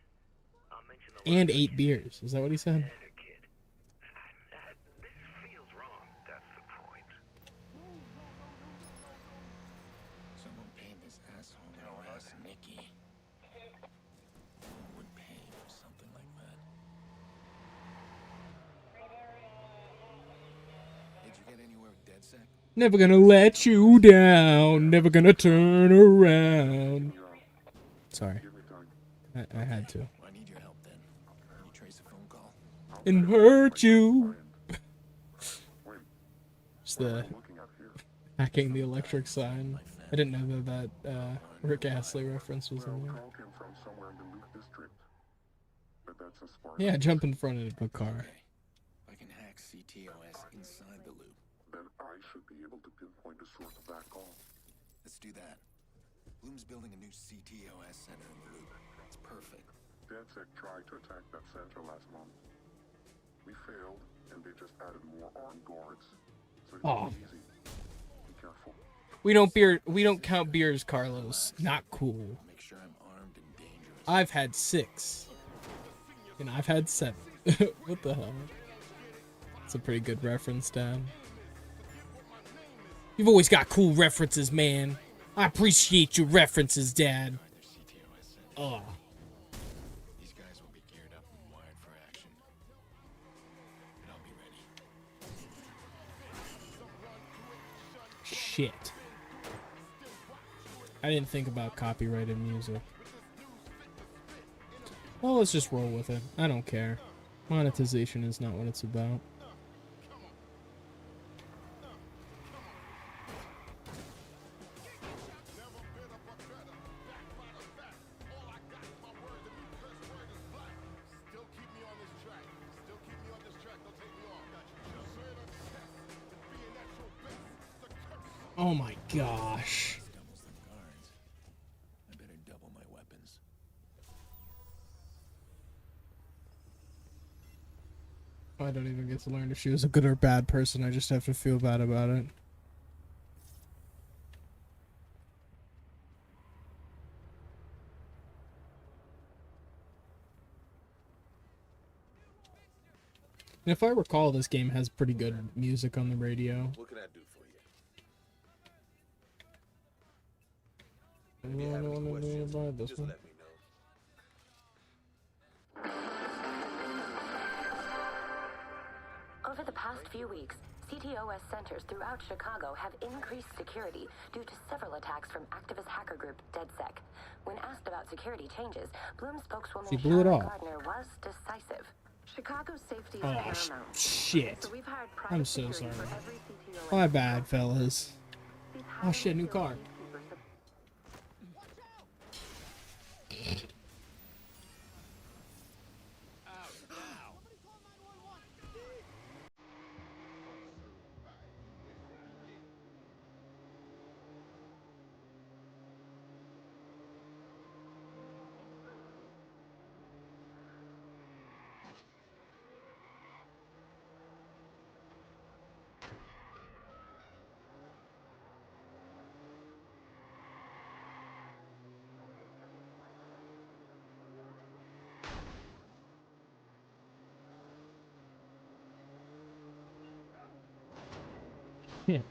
I'll mention the And 8 beers. Is that what he said? kid. This feels wrong. That's the point. Someone paid this asshole their ass, Nikki. Who would pay for something like that? Did you get anywhere with DedSec? Never gonna let you down. Never gonna turn around. Sorry. I had to. Well, I need your help then. Can you trace a phone call? And hurt you. It's the hacking the electric sign. I didn't know that Rick Astley reference was in there. Yeah, jump in front of the car. Okay. If I can hack CTOS inside the loop. Then I should be able to pinpoint the source of that call. Let's do that. Bloom's building a new CTOS center in the loop. It's perfect. DedSec tried to attack that center last month. We failed, and they just added more armed guards. So it Aw. was easy. Be careful. We don't count beers, Carlos. Not cool. Make sure I'm armed and dangerous. I've had 6. And I've had 7. What the hell? It's a pretty good reference, Dad. You've always got cool references, man. I appreciate your references, Dad. Oh. These guys will be geared up and wired for action. And I'll be ready. Shit. I didn't think about copyrighted music. Well, let's just roll with it. I don't care. Monetization is not what it's about. Oh my gosh. Doubles the guards. I better double my weapons. I don't even get to learn if she was a good or bad person. I just have to feel bad about it. And if I recall, this game has pretty good music on the radio. What can I do for you? I If you have any questions, this just one. let me know. Over the past few weeks, CTOS centers throughout Chicago have increased security due to several attacks from activist hacker group DedSec. When asked about security changes, Bloom spokeswoman She blew it Charlotte off. Gardner was decisive. Chicago's safety is Oh, paramount. shit. So we've hired private I'm so security sorry. for every CTOS My bad, fellas. These Oh shit, new highly car. skilled peacekeepers Yeah.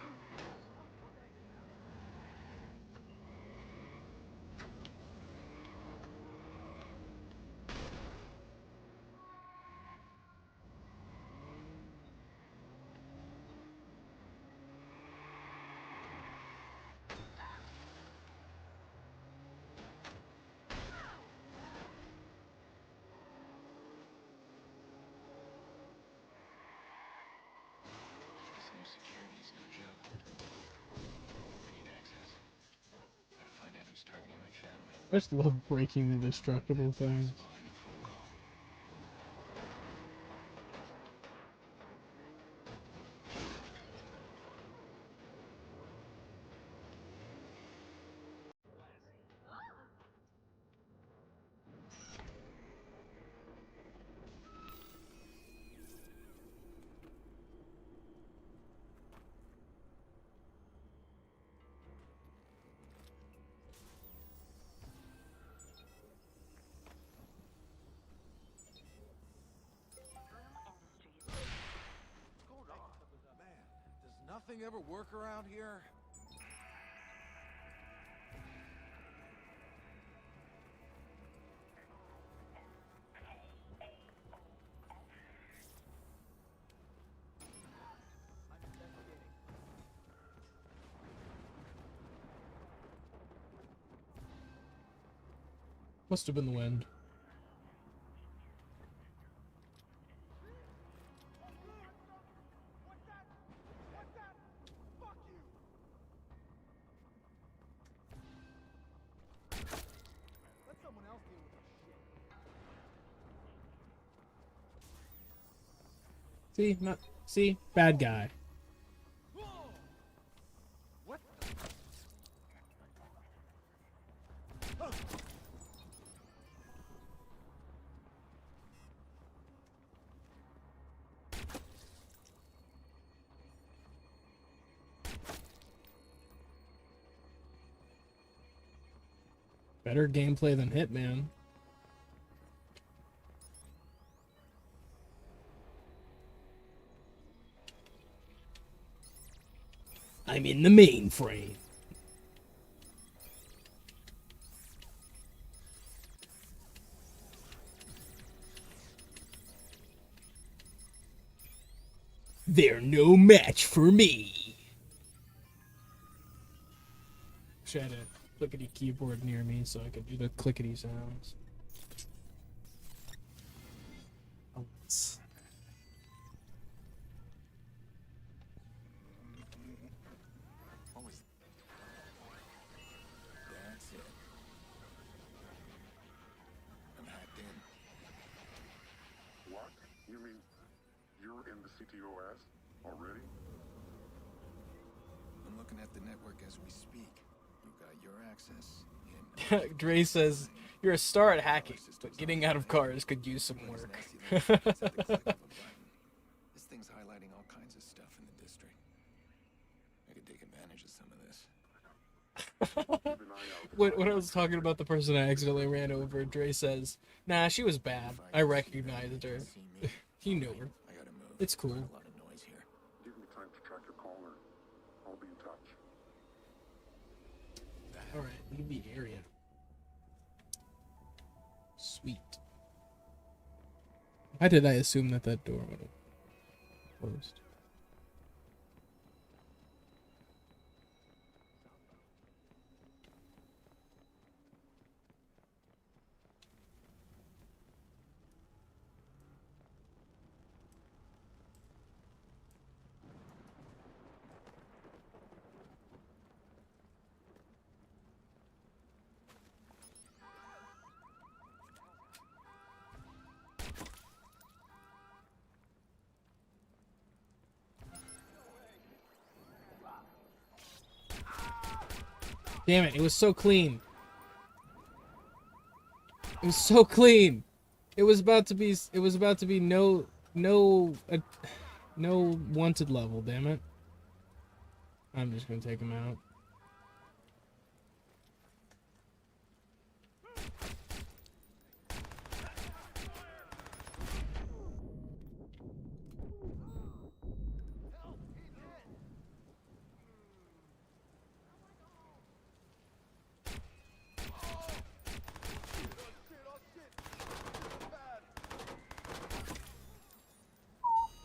This new security's no joke. I need access. Gotta find out who's targeting my family. I just love breaking the destructible things. Behind the phone call. What's going on? Man, does nothing ever work around here? Must have been the wind. See, bad guy. What? Better gameplay than Hitman. I'm in the mainframe. They're no match for me. Wish I had a clickety keyboard near me so I could do the clickety sounds. Oh, What was... That's it. I'm hacked in. What? You mean you're in the CTOS already? I'm looking at the network as we speak. You've got your access in... Dre says, you're a star at hacking, but getting out of cars could use some work. This thing's highlighting all kinds of stuff in the district. I could take advantage of some of this. When I was talking about the person I accidentally ran over, Dre says, nah, she was bad. I recognized her. You know her. I gotta move. It's cool. A lot of noise here. Give me time to track your caller. I'll be in touch. Alright, leave the area. Sweet. Why did I assume that that door would have closed? Damn it, it was so clean. It was so clean. It was about to be no wanted level, damn it. I'm just gonna take him out.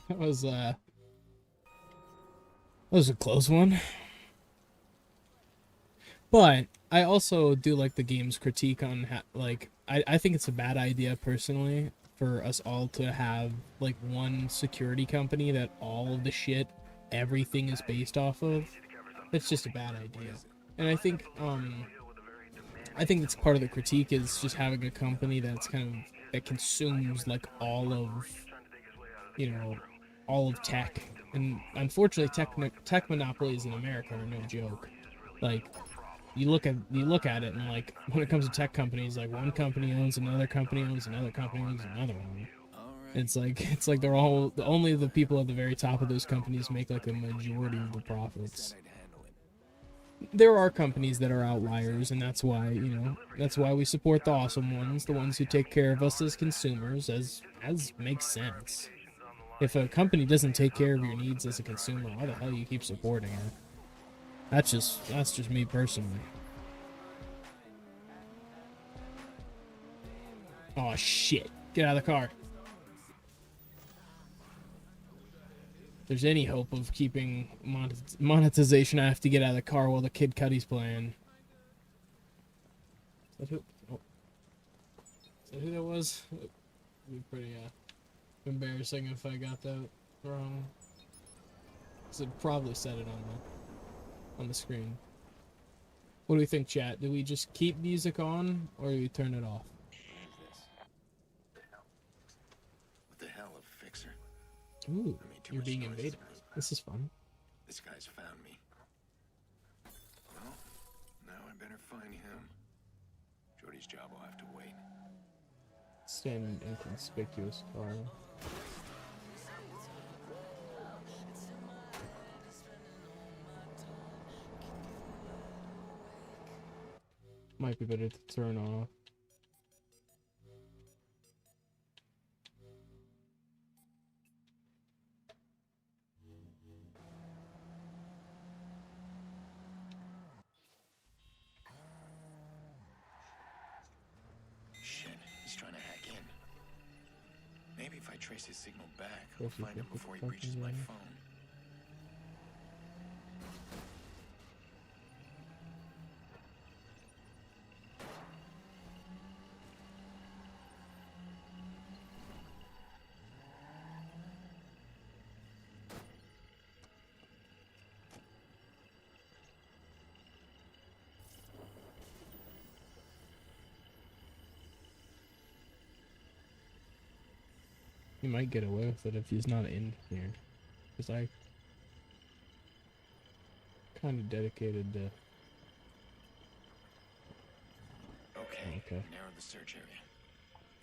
That was a close one. But I also do like the game's critique on I think it's a bad idea personally for us all to have like one security company that all of the shit, everything is based off of. It's just a bad idea. And I think that's part of the critique is just having a company that's that consumes like all of, all of tech. And unfortunately tech monopolies in America are no joke. Like you look at it and like when it comes to tech companies, like one company owns another company owns another company owns another one. It's like they're all only the people at the very top of those companies make like a majority of the profits. There are companies that are outliers, and that's why we support the awesome ones, the ones who take care of us as consumers, as makes sense. If a company doesn't take care of your needs as a consumer, why the hell you keep supporting it? That's just me personally. Oh shit. Get out of the car. If there's any hope of keeping monetization, I have to get out of the car while the Kid Cudi's playing. Is that who? Oh. Is that who that was? It'd be pretty embarrassing if I got that wrong. Because it probably said it on the screen. What do we think, chat? Do we just keep music on, or do we turn it off? What the hell, a fixer? Ooh, you're being invaded. This is fun. This guy's found me. Well, now I better find him. Jordy's job will have to wait. Stand in inconspicuous car. Might be better to turn off. Shit, he's trying to hack in. Maybe if I trace his signal back, I'll find him before he breaches my phone. He might get away with it if he's not in here. Because I kind of dedicated to... Okay. Narrow the search area.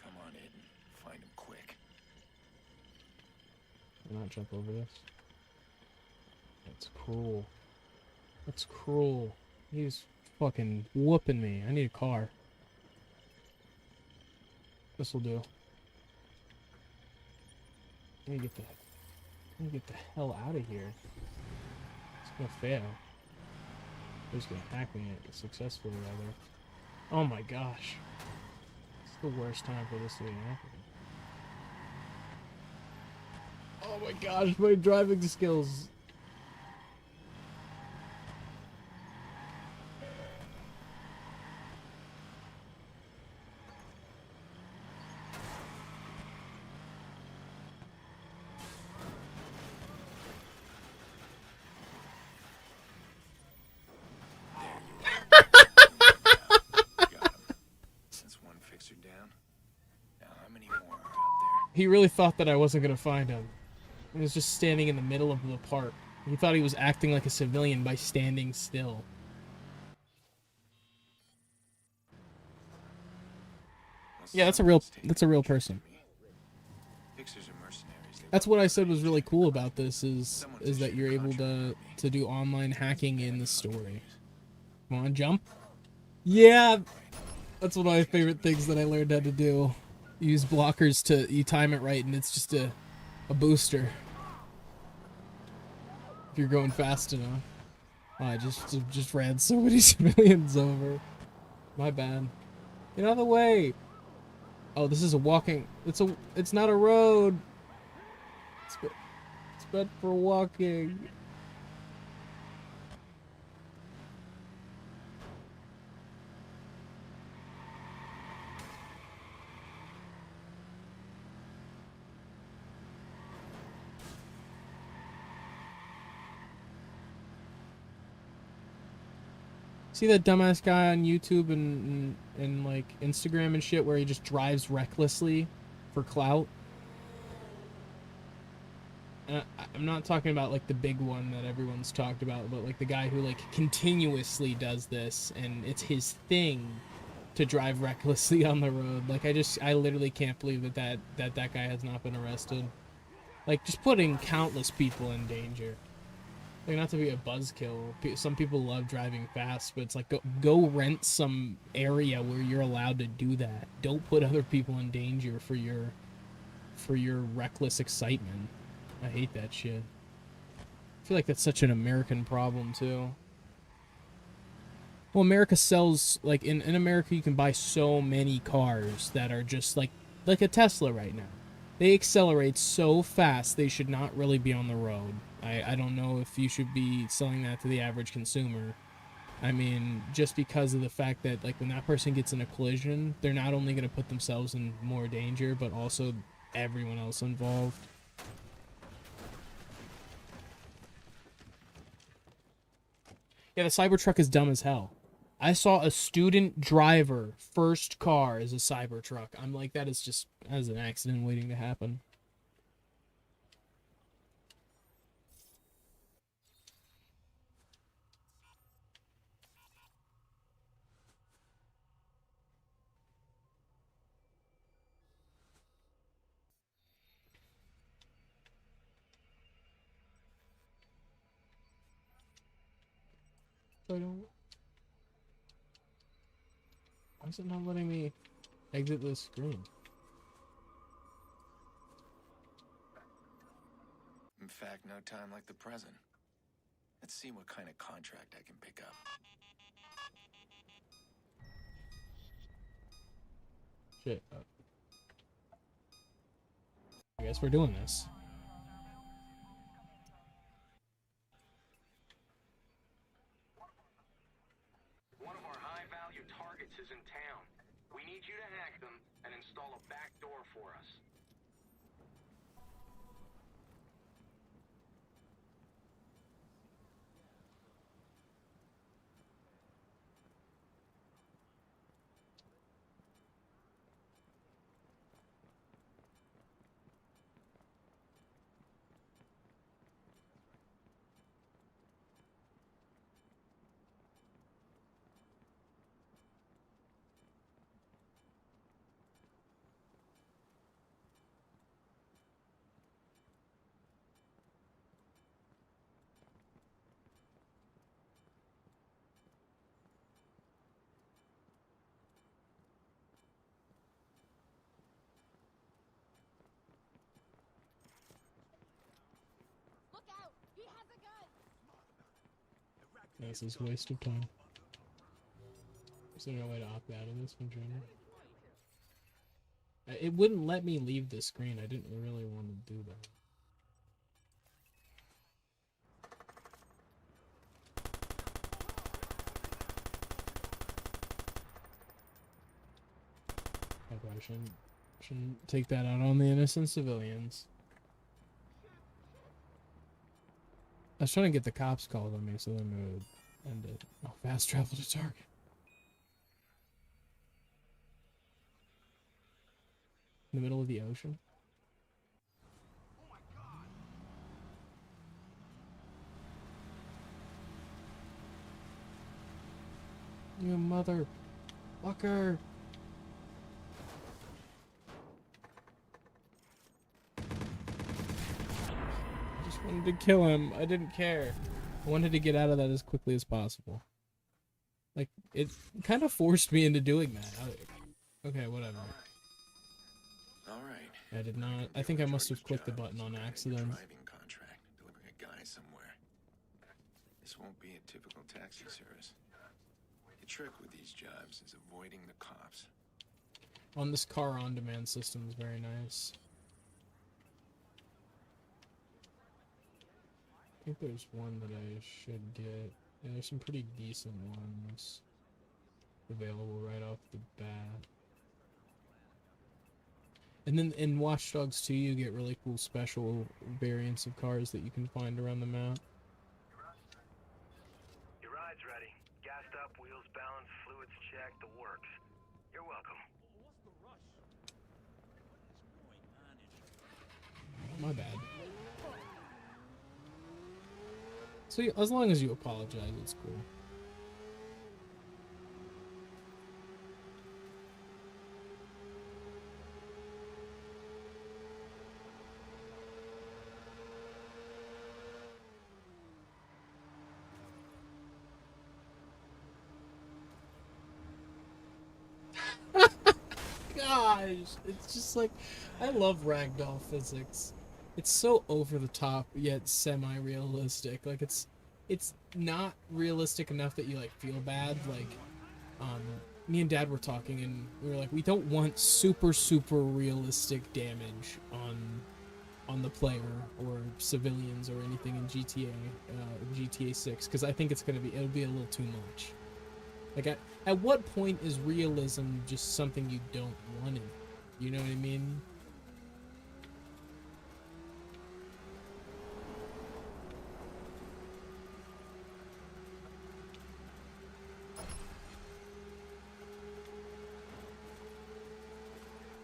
Come on, Aiden. Find him quick. Can I not jump over this? That's cruel. That's cruel. He's fucking whooping me. I need a car. This'll do. Let me get the hell out of here. It's gonna fail. He's gonna hack me successfully, rather. Oh my gosh. It's the worst time for this to be happening. Oh my gosh, my driving skills. He really thought that I wasn't gonna find him. He was just standing in the middle of the park. He thought he was acting like a civilian by standing still. Yeah, that's a real person. That's what I said was really cool about this is that you're able to do online hacking in the story. Come on, jump. Yeah, that's one of my favorite things that I learned how to do. Use blockers you time it right and it's just a booster. If you're going fast enough. Oh, I just ran so many civilians over. My bad. Get out of the way. Oh, this is a walking. It's not a road. It's meant for walking. See that dumbass guy on YouTube and like Instagram and shit where he just drives recklessly for clout? I'm not talking about like the big one that everyone's talked about, but like the guy who like continuously does this and it's his thing to drive recklessly on the road. Like I literally can't believe that guy has not been arrested. Like just putting countless people in danger. Like not to be a buzzkill. Some people love driving fast, but it's like go rent some area where you're allowed to do that. Don't put other people in danger for your reckless excitement. I hate that shit. I feel like that's such an American problem too. Well, America sells like in America you can buy so many cars that are just like a Tesla right now. They accelerate so fast they should not really be on the road. I don't know if you should be selling that to the average consumer. I mean, just because of the fact that like when that person gets in a collision, they're not only going to put themselves in more danger, but also everyone else involved. Yeah, the Cybertruck is dumb as hell. I saw a student driver first car as a Cybertruck. I'm like, that is an accident waiting to happen. I don't... Why is it not letting me exit this screen? In fact, no time like the present. Let's see what kind of contract I can pick up. Shit. I guess we're doing this. One of our high-value targets is in town. We need you to hack them and install a backdoor for us. Look out! He has a gun! This is a waste of time. Is there no way to opt out of this from training? It wouldn't let me leave the screen. I didn't really want to do that. I probably shouldn't take that out on the innocent civilians. I was trying to get the cops called on me so then it would end it. Oh, fast travel to target. In the middle of the ocean? You motherfucker! I just wanted to kill him. I didn't care. I wanted to get out of that as quickly as possible. Like, it kind of forced me into doing that. Okay, whatever. All right. I did not. I think I must have clicked the button on accident. Driving contract, delivering a guy somewhere. This won't be a typical taxi service. The trick with these jobs is avoiding the cops. On this car on demand system is very nice. think there's one that I should get. And there's some pretty decent ones available right off the bat. And then in Watch Dogs 2, you get really cool special variants of cars that you can find around the map. Your ride's ready. Gassed up, wheels balanced, fluids checked, the works. You're welcome. My bad. So as long as you apologize, it's cool. Gosh, it's just like, I love ragdoll physics. It's so over the top yet semi-realistic. Like it's not realistic enough that you like feel bad. Like me and Dad were talking and we were like, we don't want super realistic damage on the player or civilians or anything in GTA 6, because I think it'll be a little too much. Like at what point is realism just something you don't want in? You know what I mean?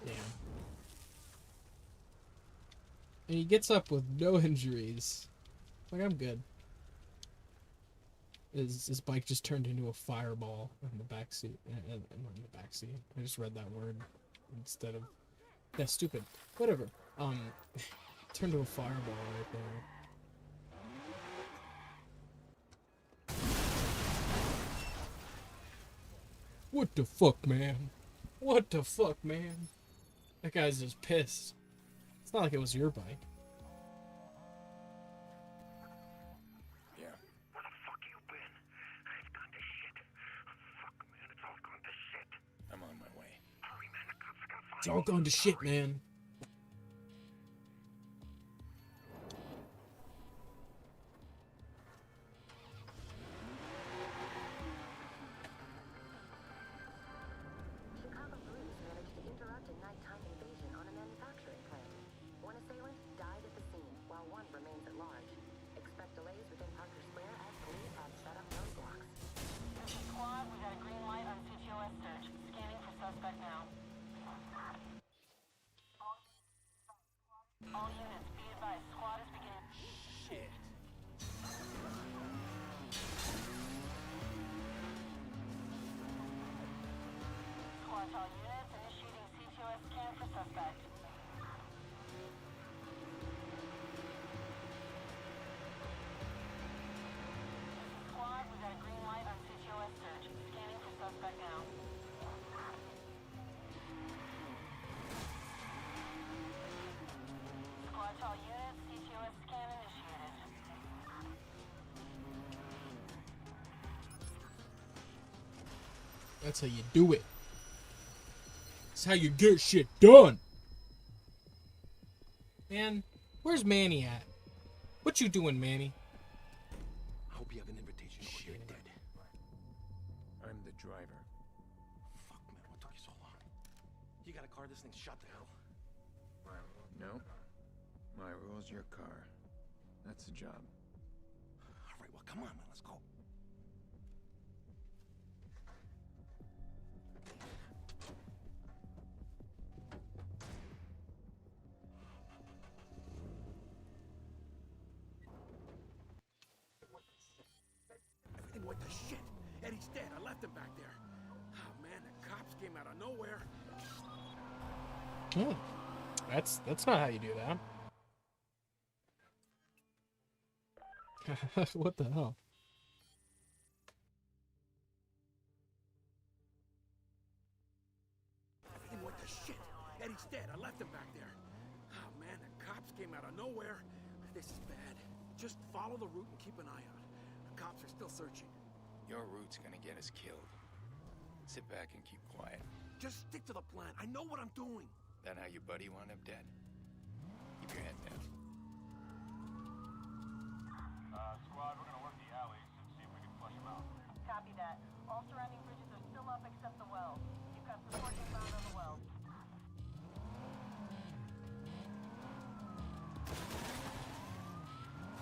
Yeah. And he gets up with no injuries. Like, I'm good. His bike just turned into a fireball in the backseat. In the backseat. I just read that word instead of... Yeah, stupid. Whatever. Turned to a fireball right there. What the fuck, man? What the fuck, man? That guy's just pissed. It's not like it was your bike. Yeah. Where the fuck you been? It's gone to shit. Fuck, man, it's all gone to shit. I'm on my way. Hurry, man, the cops are gonna find It's all gone to shit, man. Chicago police managed to interrupt a nighttime invasion on a manufacturing plant. One assailant died at the scene, while one remains at large. Expect delays within Parker Square as police have set up roadblocks. This is Squad. We got a green light on CTOS search. Scanning for suspect now. All units, be advised. Squad is beginning. Shit. Squad to all units, initiating CTOS scan for suspect. Squad, we got a green light on CTOS search. Scanning for suspect now. Squad to all units, CTOS scan initiated. That's how you do it. That's how you get shit done. Man, where's Manny at? What you doing, Manny? I hope you have an invitation or you're dead. I'm the driver. Fuck, man, what took you so long? You got a car, this thing's shot to hell. No. My rule's your car. That's the job. All right, well, come on, man, let's go. Everything went to shit. Eddie's dead. I left him back there. Oh, man, the cops came out of nowhere. Oh, that's not how you do that. What the hell? Everything went to shit. Eddie's dead. I left him back there. Oh, man, the cops came out of nowhere. This is bad. Just follow the route and keep an eye out. The cops are still searching. Your route's gonna get us killed. Sit back and keep quiet. Just stick to the plan. I know what I'm doing. That how your buddy wound up dead? Keep your head down. Squad, we're gonna work the alleys and see if we can flush them out. Copy that. All surrounding bridges are still up except the well. You've got support inbound on the well.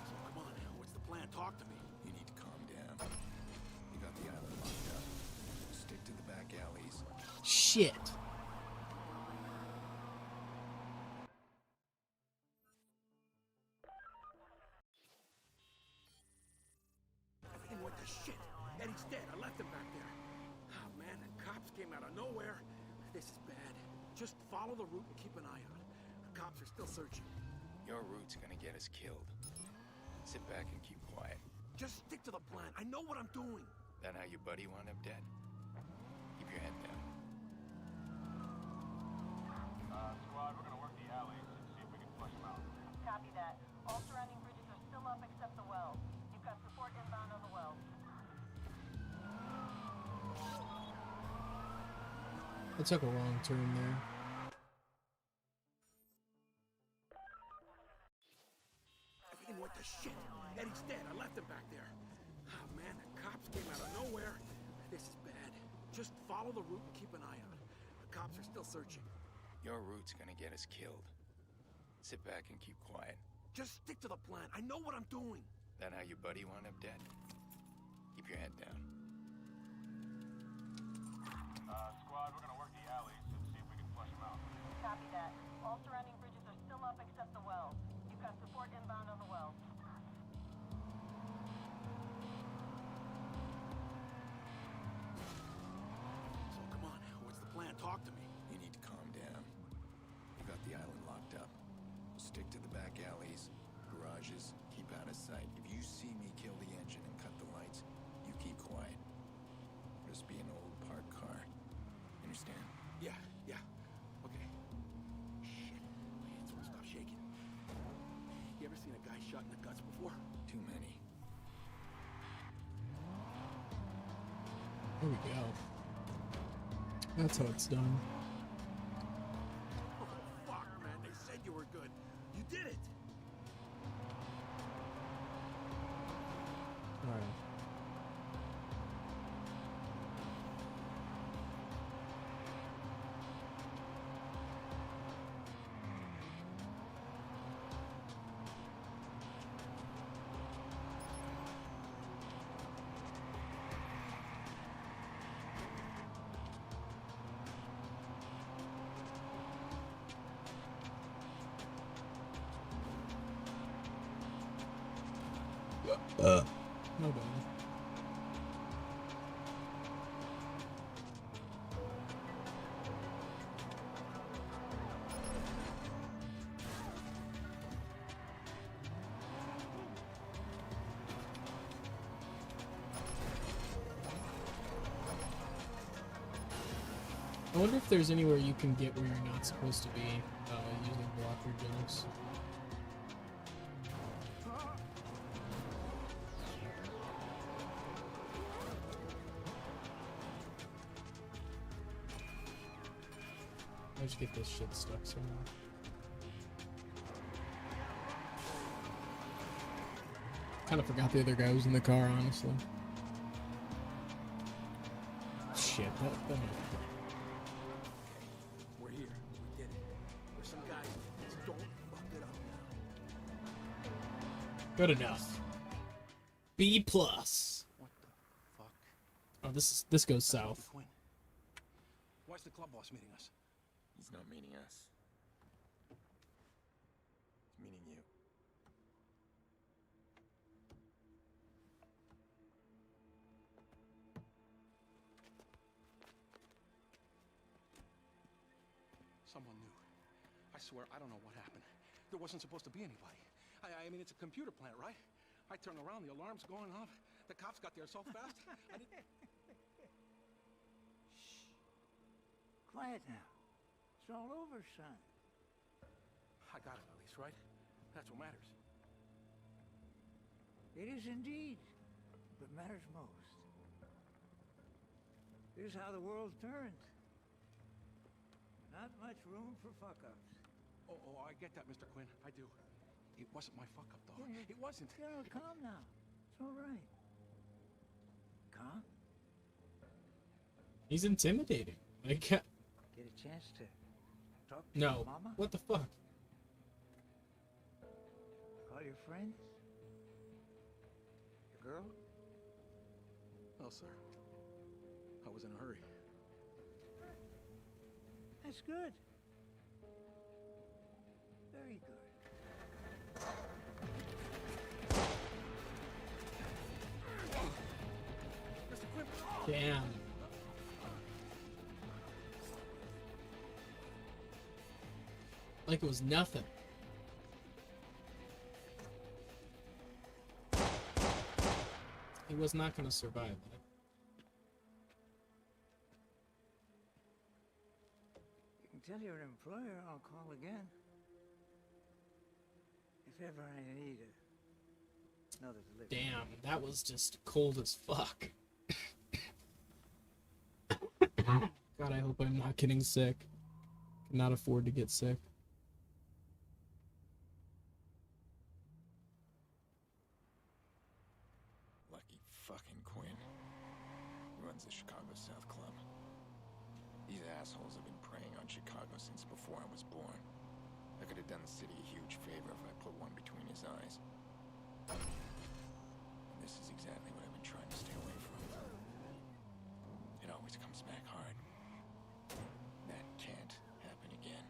So come on, what's the plan? Talk to me. You need to calm down. You got the island locked up. Stick to the back alleys. Shit. Everything went to shit. Eddie's dead. I left him back there. Oh man, the cops came out of nowhere. This is bad. Just follow the route and keep an eye out. The cops are still searching. Your route's gonna get us killed. Sit back and keep quiet. Just stick to the plan. I know what I'm doing. That how your buddy wound up dead? Keep your head down. Squad, we're gonna work the alleys and see if we can flush them out. Copy that. All surrounding bridges are still up except the well. You've got support inbound on the well. I took a wrong turn there. Everything went to shit. Eddie's dead. I left him back there. Oh man, the cops came out of nowhere. This is bad. Just follow the route and keep an eye out. The cops are still searching. Your route's gonna get us killed. Sit back and keep quiet. Just stick to the plan. I know what I'm doing. That how your buddy wound up dead? Keep your head down. Squad, we're gonna work the alleys and see if we can flush them out. Copy that. All surrounding bridges are still up except the well. You've got support inbound on the well. So come on, what's the plan? Talk to me. You need to calm down. You got the island locked up. Stick to the back alleys, garages, keep out of sight. If you see me kill the engine and cut the lights, you keep quiet. Just be an old parked car. Understand? Yeah. Okay. Shit. My hands won't stop shaking. You ever seen a guy shot in the guts before? Too many. There we go. That's how it's done. Oh, fuck, man. They said you were good. You did it. Alright. No bad. I wonder if there's anywhere you can get where you're not supposed to be using blocker jumps. Let's get this shit stuck somewhere. Kind of forgot the other guy was in the car, honestly. Shit, that might be. We're here. We did it. There's some guys. Just don't fuck it up now. Good enough. B plus. What the fuck? Oh, this goes south. Quinn. Why's the club boss meeting us? He's not meeting us. He's meeting you. Someone knew. I swear, I don't know what happened. There wasn't supposed to be anybody. I mean, it's a computer plant, right? I turn around, the alarm's going off. The cops got there so fast. I didn't... Shh. Quiet now. It's all over, son. I got it, at least, right? That's what matters. It is indeed. But matters most. This is how the world turns. Not much room for fuck-ups. Oh, I get that, Mr. Quinn. I do. It wasn't my fuck up, dog. It wasn't. Yeah, calm now. It's all right. Calm. He's intimidating. Like, Get a chance to talk to no. your mama? What the fuck? Call your friends? Your girl? No, sir. I was in a hurry. That's good. Very good. Damn. Like it was nothing. He was not gonna survive that. You can tell your employer I'll call again. If ever I need another delivery. Damn, that was just cold as fuck. God, I hope I'm not getting sick. Cannot afford to get sick. Lucky fucking Quinn. He runs the Chicago South Club. These assholes have been preying on Chicago since before I was born. I could have done the city a huge favor if I put one between his eyes. And this is exactly what I've been trying to stay away from. It always comes back hard. That can't happen again.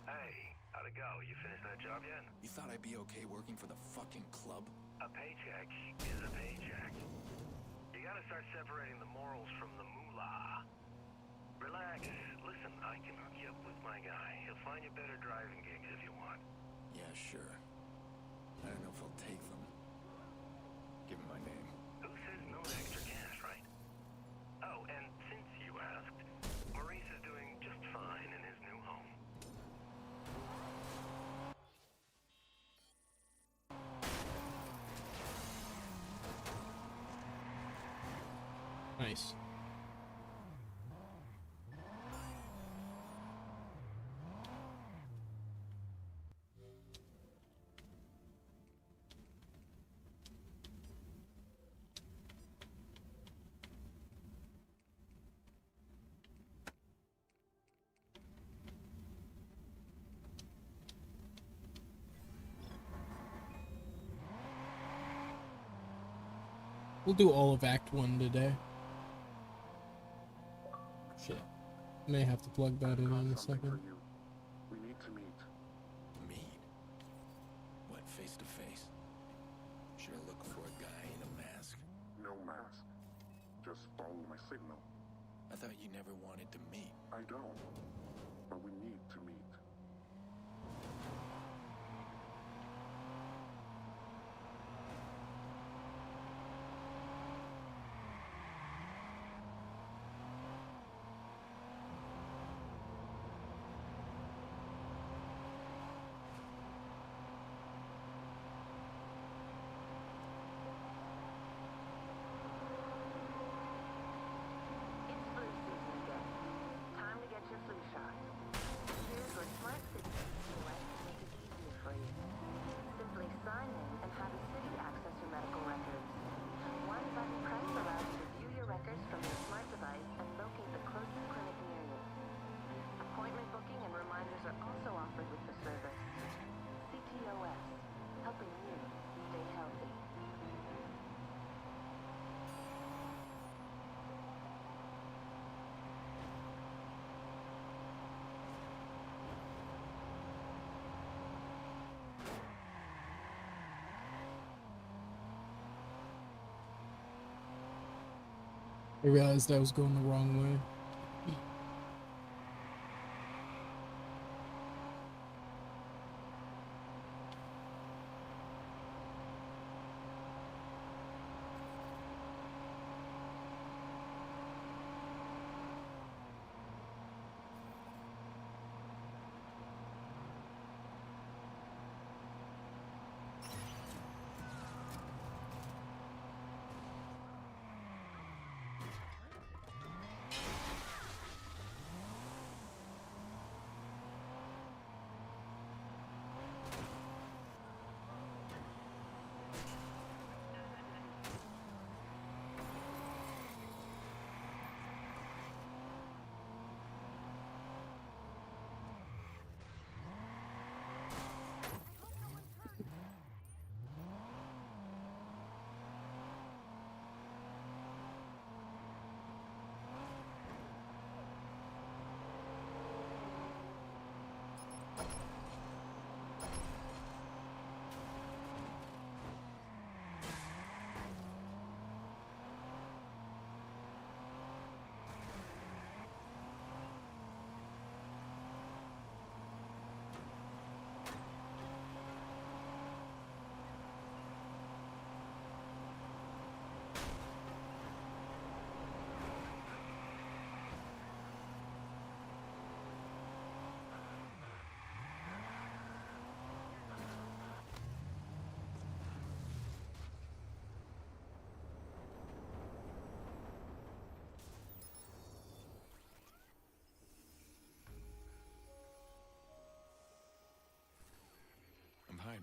Hey, how'd it go? You finished that job yet? You thought I'd be okay working for the fucking club? A paycheck is a paycheck. You gotta start separating the morals from the moolah. Relax. Listen, I can hook you up with my guy. He'll find you better driving gigs if you want. Yeah, sure. I don't know if I'll take them. Give him my name. Who says no to extra cash, right? Oh, and since you asked, Maurice is doing just fine in his new home. Nice. We'll do all of Act 1 today. Shit. May have to plug that in a second. We need to meet. Meet? What, face to face? Should I look for a guy in a mask? No mask. Just follow my signal. I thought you never wanted to meet. I don't. But we need to meet. It's flu season again. Time to get your flu shot. Here's where Smart City CTOS can make it easier for you. Simply sign in and have the city access your medical records. One button press allows you to view your records from your smart device and locate the closest clinic near you. Appointment booking and reminders are also offered with the service. CTOS, helping you stay healthy. I realized I was going the wrong way.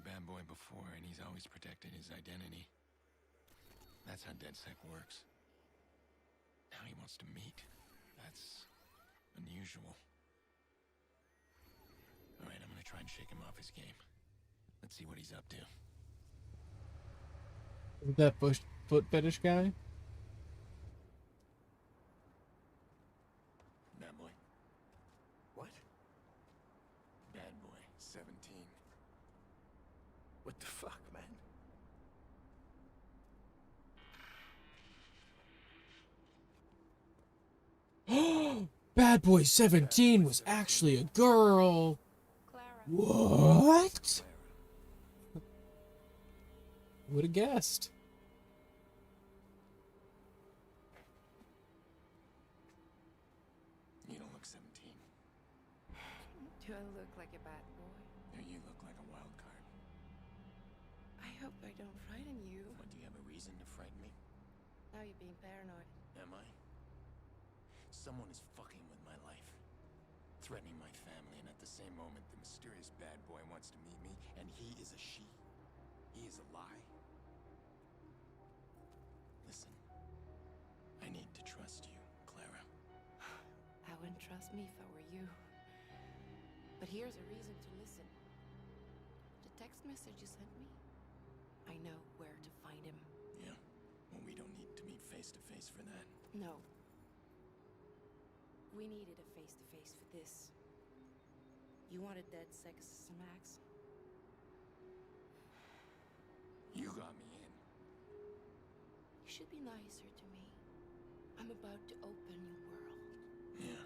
a bad boy before, and he's always protected his identity. That's how DedSec works. Now he wants to meet. That's unusual. Alright, I'm gonna try and shake him off his game. Let's see what he's up to. Is that foot fetish guy? Bad boy. What? Bad boy, 17. What the fuck, man? Bad Boy 17 was actually a girl. What? Would have guessed. You don't look 17. Do I look like a bad boy? No, you look like a wild card. I hope I don't frighten you. What, do you have a reason to frighten me? Now you're being paranoid. Am I? Someone is fucking with my life. Threatening my family, and at the same moment, the mysterious bad boy wants to meet me, and he is a she. He is a lie. Listen, I need to trust you, Clara. I wouldn't trust me if I were you. But here's a reason to listen. The text message you sent me, I know where to find him. Yeah, well, we don't need to meet face to face for that. No. We needed a face-to-face for this. You wanted DedSec Max? You got me in. You should be nicer to me. I'm about to open your world. Yeah.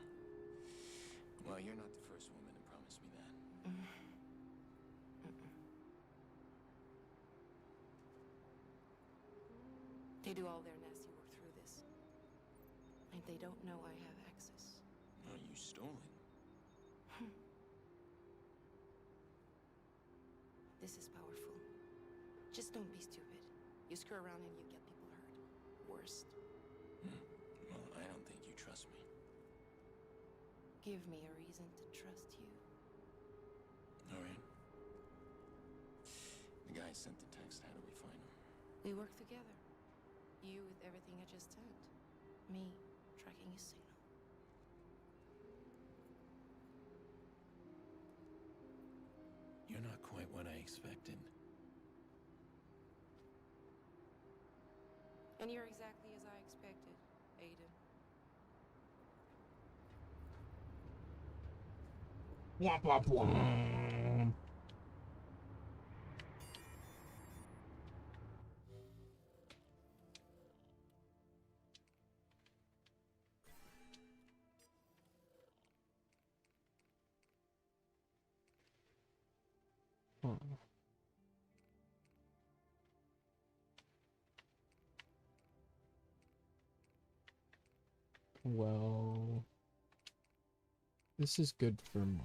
Well, you're not the first woman to promise me that. They do all their nasty work through this. And they don't know I have access. Well, you stole it. This is powerful. Just don't be stupid. You screw around and you get people hurt. Worst. Well, I don't think you trust me. Give me a reason to trust you. All right. The guy sent the text. How do we find him? We work together. You with everything I just sent. Me tracking his signal. You're not quite what I expected. And you're exactly as I expected, Aiden. Womp womp womp. Well, this is good for money.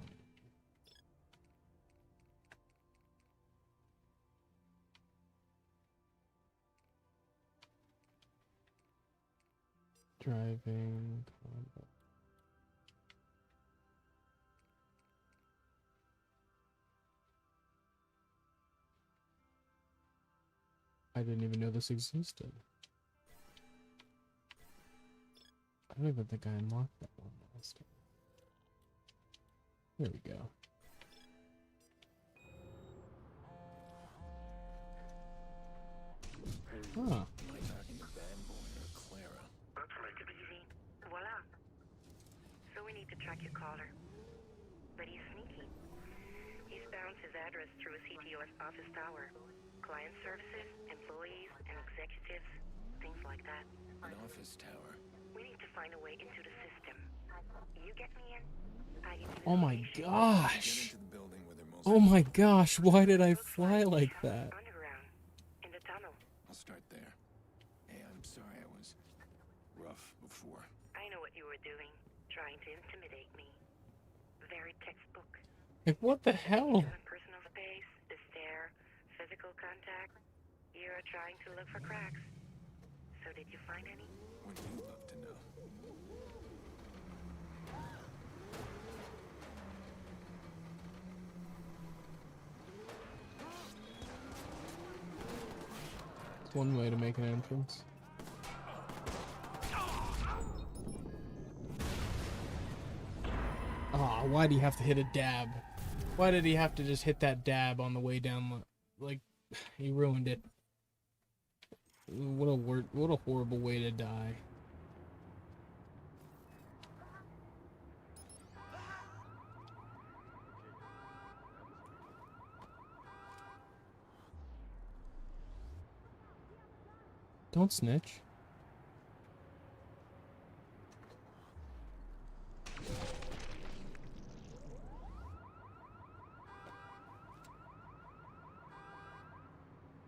Driving, combat. I didn't even know this existed. I don't even think I unlocked that one last time. There we go. Huh. Am I talking to Bad Boy or Clara? Let's make it easy. Voila. So we need to track your caller. But he's sneaky. He's bounced his address through a CTOS office tower. Client services, employees, and executives, things like that. An office tower. We need to find a way into the system. You get me in, I get you. Oh my gosh. Get into the building where they're most. Oh my gosh, why did I fly like that? Underground, in the tunnel. I'll start there. Hey, I'm sorry I was rough before. I know what you were doing, trying to intimidate me. Very textbook. Like, what the hell? Personal space, the stare, physical contact. You're trying to look for cracks. So did you find any? What do you love to know? One way to make an entrance. Ah, why do you have to hit a dab? Why did he have to just hit that dab on the way down? Like, he ruined it. What a horrible way to die. Don't snitch.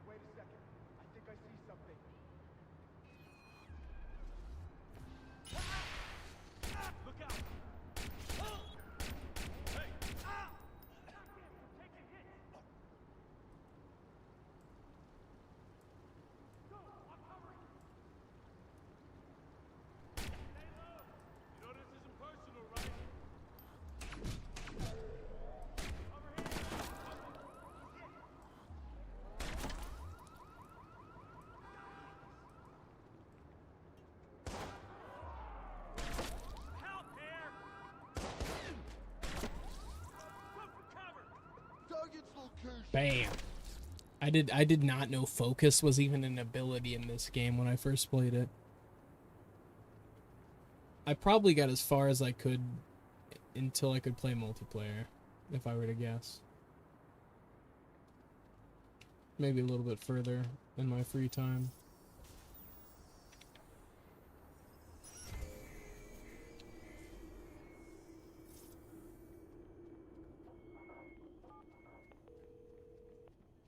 Wait a second. I think I see something. Look out! Hey! Take a hit! Go! I'm hovering! Stay low! You know this isn't personal, right? Over here! Help here! Look for cover! Target's location. Bam. I did not know focus was even an ability in this game when I first played it. I probably got as far as I could until I could play multiplayer, if I were to guess. Maybe a little bit further in my free time.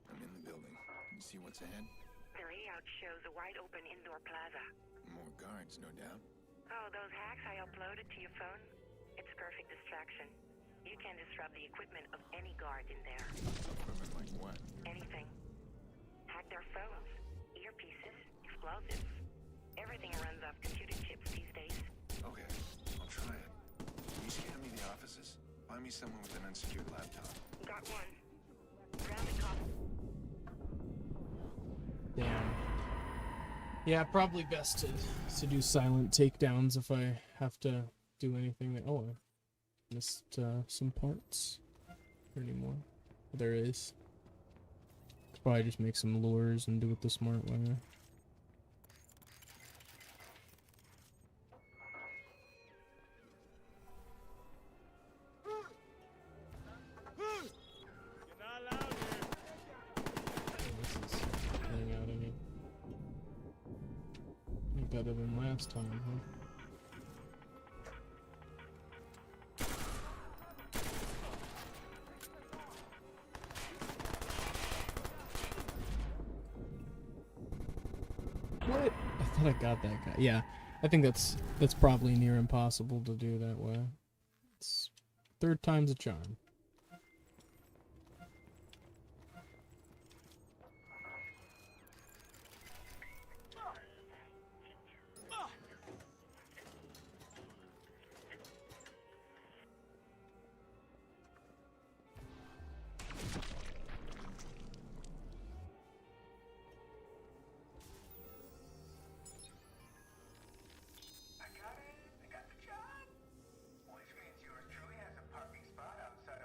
I'm in the building. You see what's ahead? The layout shows a wide open indoor plaza. More guards, no doubt. Oh, those hacks I uploaded to your phone? It's perfect distraction. You can disrupt the equipment of any guard in there. Equipment like what? Anything. Hack their phones, earpieces, explosives. Everything runs off computer chips these days. Okay, I'll try it. Can you scan me the offices? Find me someone with an unsecured laptop. Got one. Round the cop. Damn. Yeah, probably best to do silent takedowns if I have to do anything that. Oh, I missed some parts. Or anymore. There is. Could probably just make some lures and do it the smart way. You're not allowed here. This is playing out any better than last time, huh? What? I thought I got that guy. Yeah, I think that's probably near impossible to do that way. It's third time's a charm. I got the job! Which means yours truly has a parking spot outside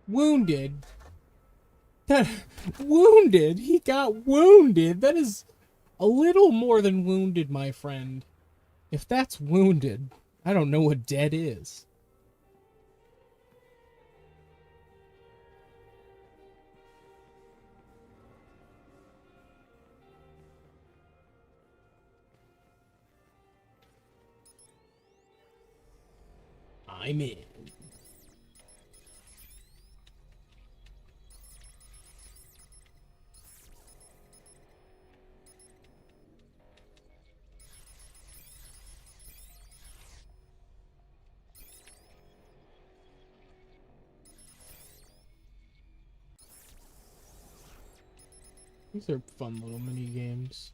Wounded? That... Wounded? He got wounded? That is a little more than wounded, my friend. If that's wounded, I don't know what dead is. I'm in. These are fun little mini games.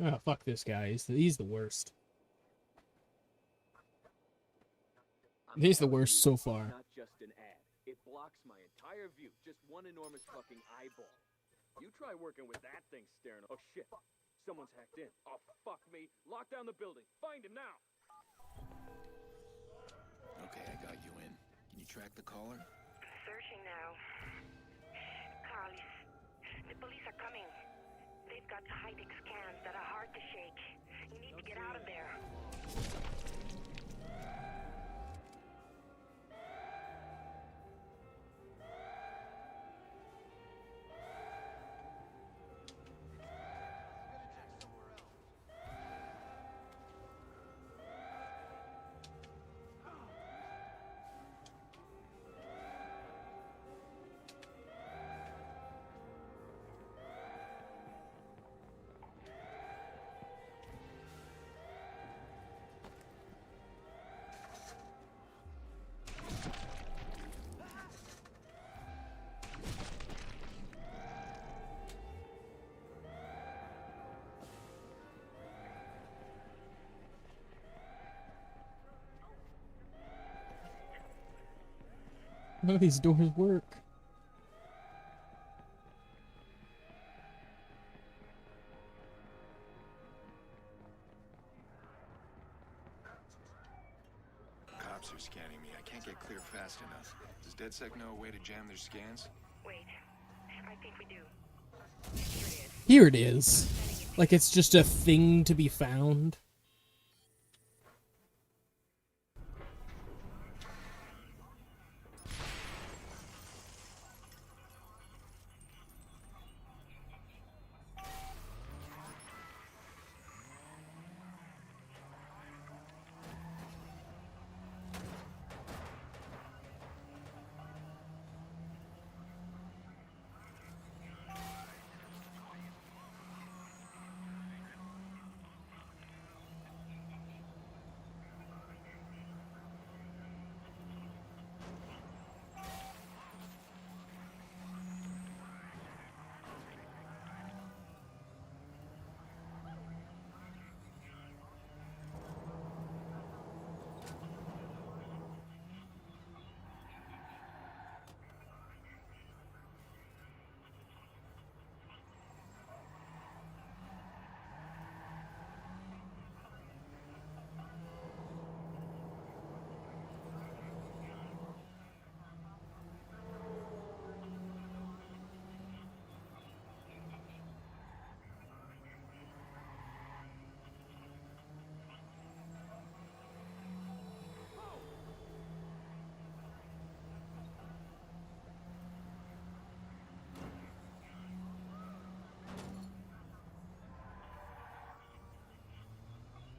Oh, fuck this guy. He's the worst. He's the worst so far. Not just an ad. It blocks my entire view. Just one enormous fucking eyeball. You try working with that thing staring. Oh shit. Someone's hacked in. Oh fuck me. Lock down the building. Find him now. Okay, I got you in. Can you track the caller? Searching now. Carlis, the police are coming. They've got high-tech scans that are hard to shake. You need to get out of there. None of these doors work. Cops are scanning me. I can't get clear fast enough. Does DedSec know a way to jam their scans? Wait, I think we do. Here it is. Like it's just a thing to be found.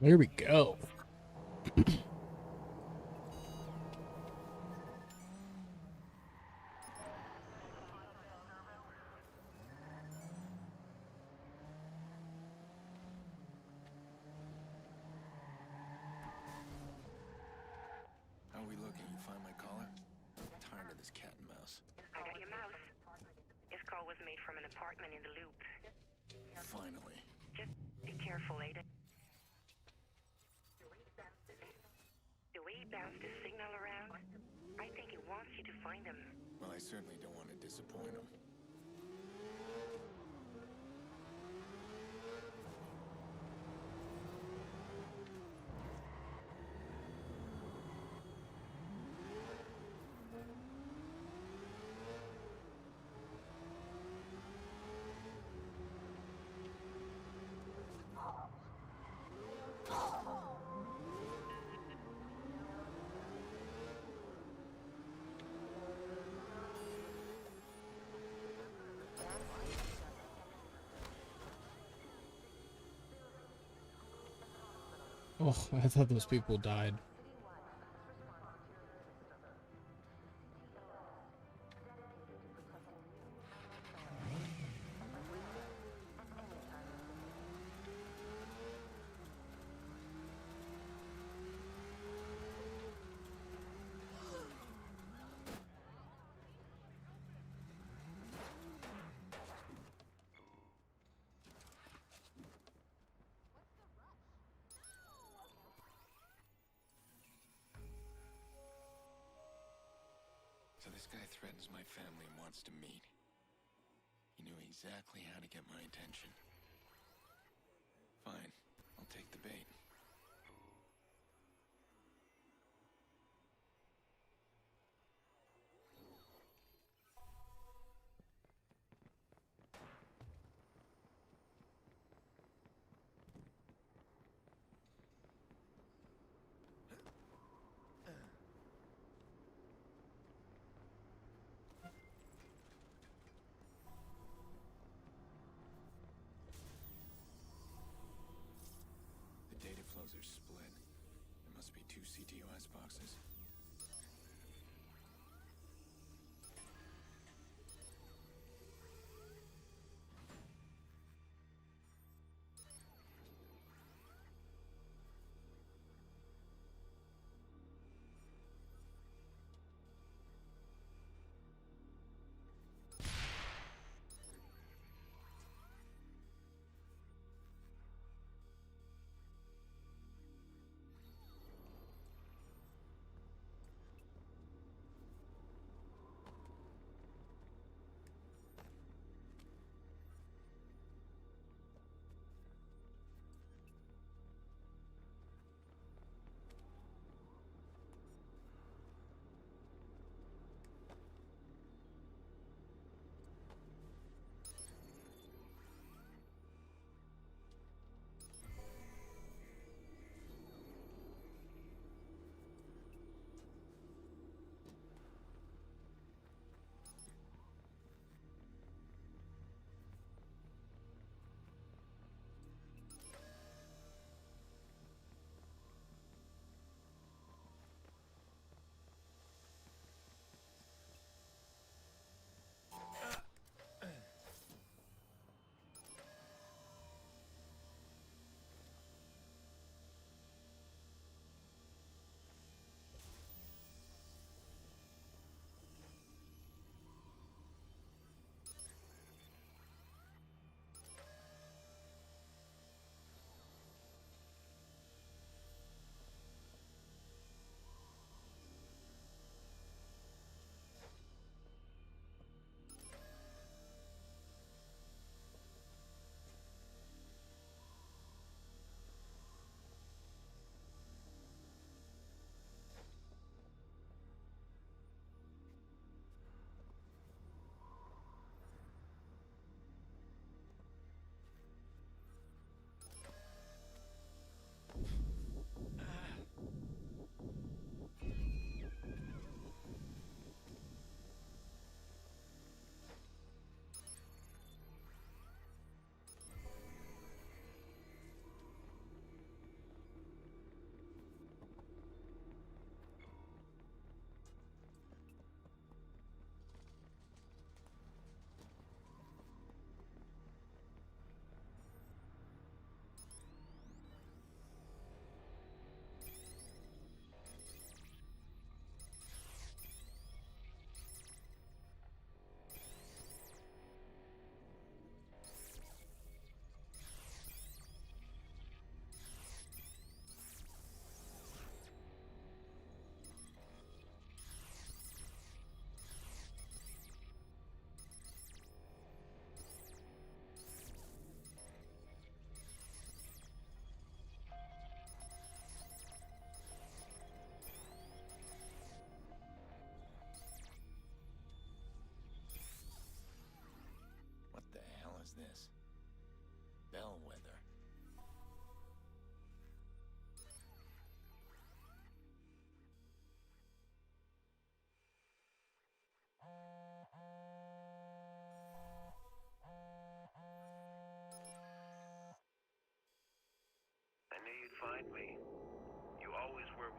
There we go. How are we looking? You find my collar? I'm tired of this cat and mouse. I got your mouse. This call was made from an apartment in the Loop. Finally. Just be careful, Ada. The way he bounced the signal around, I think he wants you find him? Well, I certainly don't want to disappoint him. Oh, I thought those people died. So this guy threatens my family and wants to meet. He knew exactly how to get my attention. Fine, I'll take the bait. The data flows are split. There must be 2 CTOS boxes.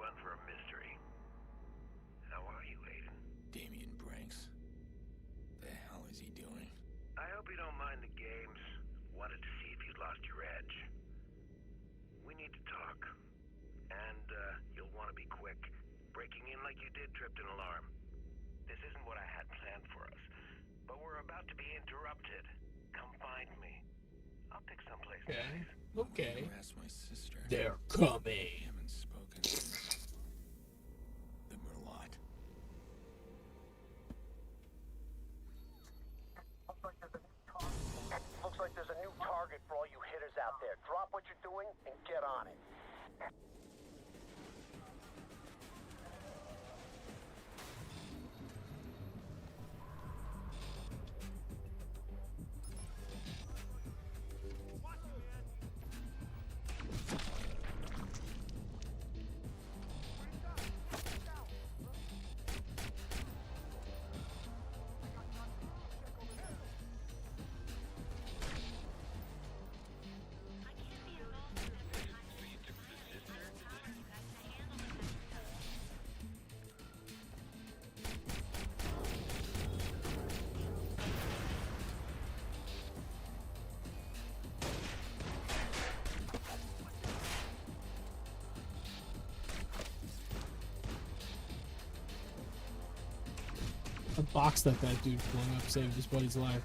one for a mystery. How are you, Aiden? Damien Branks. The hell is he doing? I hope you don't mind the games. Wanted to see if you'd lost your edge. We need to talk. And, you'll want to be quick. Breaking in like you did tripped an alarm. This isn't what I had planned for us. But we're about to be interrupted. Come find me. I'll pick someplace nice. Okay. Harass my sister. They're coming. Haven't spoken since the Merlot. Looks like there's a new target for all you hitters out there. Drop what you're doing and get on it. The box that dude flung up saved his buddy's life.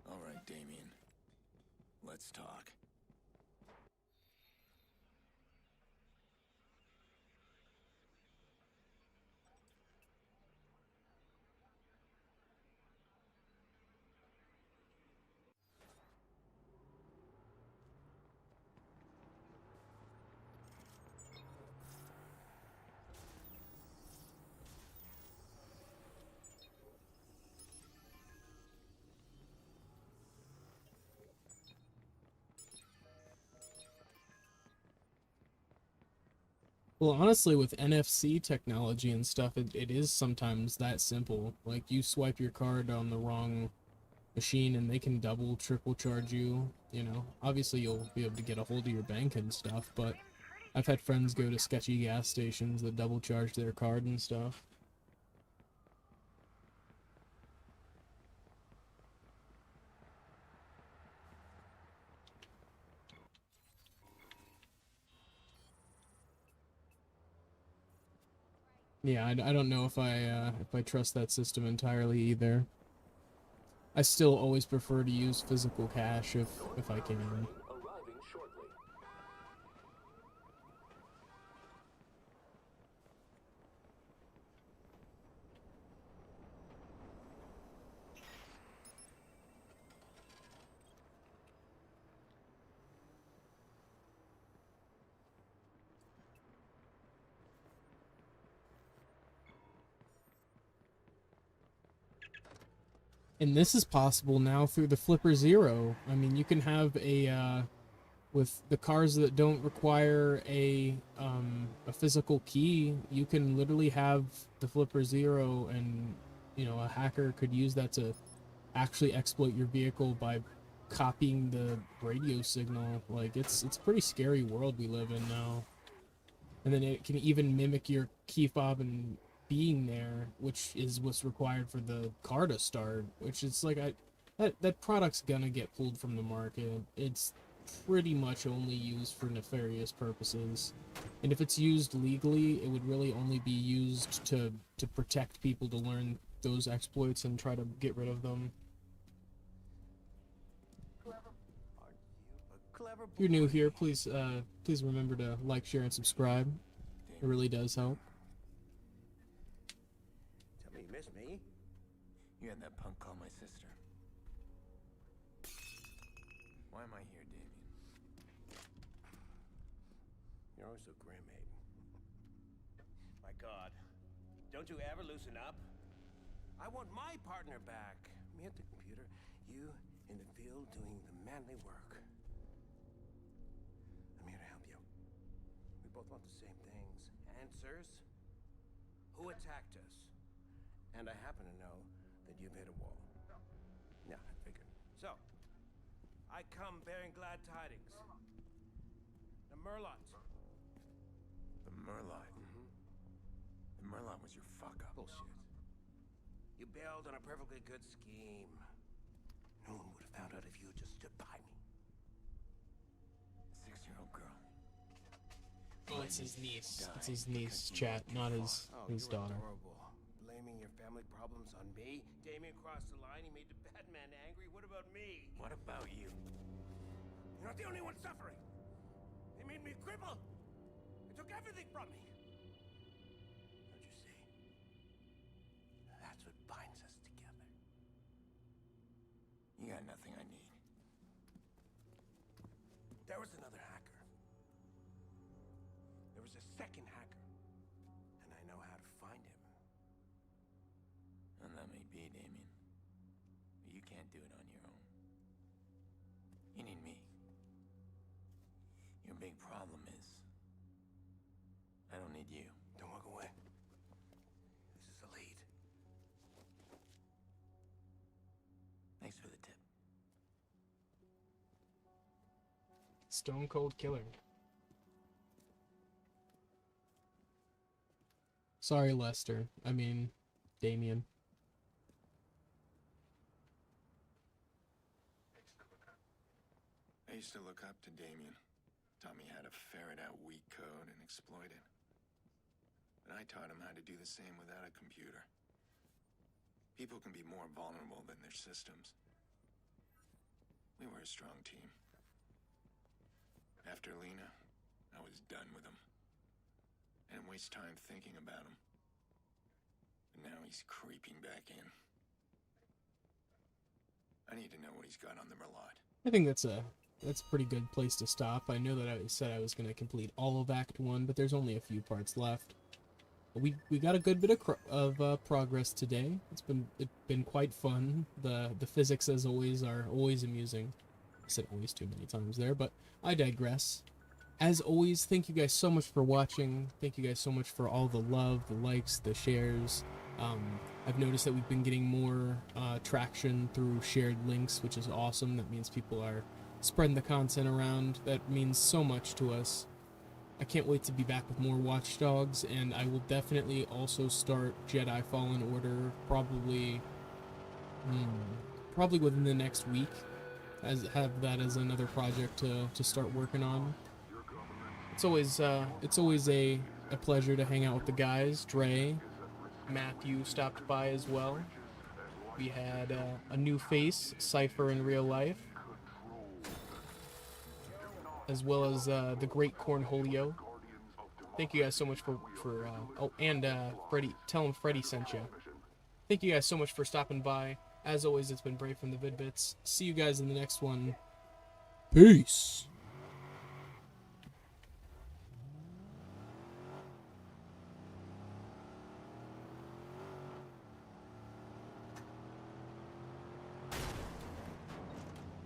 All right, Damien. Let's talk. Well, honestly, with NFC technology and stuff, it is sometimes that simple. Like, you swipe your card on the wrong machine and they can double, triple charge you, you know. Obviously, you'll be able to get a hold of your bank and stuff, but I've had friends go to sketchy gas stations that double charge their card and stuff. Yeah, I don't know if I trust that system entirely either. I still always prefer to use physical cash if I can. Arriving shortly. And this is possible now through the Flipper Zero. I mean, you can have a with the cars that don't require a physical key, you can literally have the Flipper Zero, and you know, a hacker could use that to actually exploit your vehicle by copying the radio signal. Like, it's a pretty scary world we live in now. And then it can even mimic your key fob and being there, which is what's required for the car to start, which is like, that product's gonna get pulled from the market. It's pretty much only used for nefarious purposes, and if it's used legally, it would really only be used to protect people to learn those exploits and try to get rid of them. If you're new here, please remember to like, share, and subscribe. It really does help. Tell me you miss me? You had that punk call my sister. Why am I here, Damien? You're always so grim, Aiden. My God. Don't you ever loosen up? I want my partner back. Me at the computer, you in the field doing the manly work. I'm here to help you. We both want the same things. Answers. Who attacked us? And I happen to know that you've hit a wall. Yeah, I figured. So, I come bearing glad tidings. The Merlot. The Merlot? Mm-hmm. The Merlot was your fuck-up. Bullshit. You bailed on a perfectly good scheme. No one would have found out if you had just stood by me. 6-year-old girl. Oh, it's his niece. It's his niece, chat, not his daughter. Adorable. Blaming your family problems on me? Damien crossed the line, he made the Batman angry. What about me? What about you? You're not the only one suffering. They made me a cripple. They took everything from me. Don't you see? That's what binds us together. You got nothing I need. There was another hacker. There was a second hacker. And I know how to find him. And that may be, Damien. But you can't do it on your own. You need me. Your big problem is... I don't need you. Don't walk away. This is a lead. Thanks for the tip. Stone Cold Killer. Sorry, Lester. I mean, Damien. I used to look up to Damien. Taught me how to ferret out weak code and exploit it. But I taught him how to do the same without a computer. People can be more vulnerable than their systems. We were a strong team. After Lena, I was done with him. I didn't waste time thinking about him. But now he's creeping back in. I need to know what he's got on the Merlot. I think that's a pretty good place to stop. I know that I said I was going to complete all of Act 1, but there's only a few parts left. We got a good bit of progress today. It's been quite fun. The physics, as always, are always amusing. I said always too many times there, but I digress. As always, thank you guys so much for watching. Thank you guys so much for all the love, the likes, the shares. I've noticed that we've been getting more traction through shared links, which is awesome. That means people are spreading the content around. That means so much to us. I can't wait to be back with more Watch Dogs, and I will definitely also start Jedi Fallen Order probably within the next week. Have that as another project to start working on. It's always a pleasure to hang out with the guys. Dre, Matthew stopped by as well. We had a new face, Cypher in real life, as well as the great Cornholio. Thank you guys so much for oh, and Freddy, tell him Freddy sent you. Thank you guys so much for stopping by. As always, it's been Brave from the Vid-Bits. See you guys in the next one. Peace.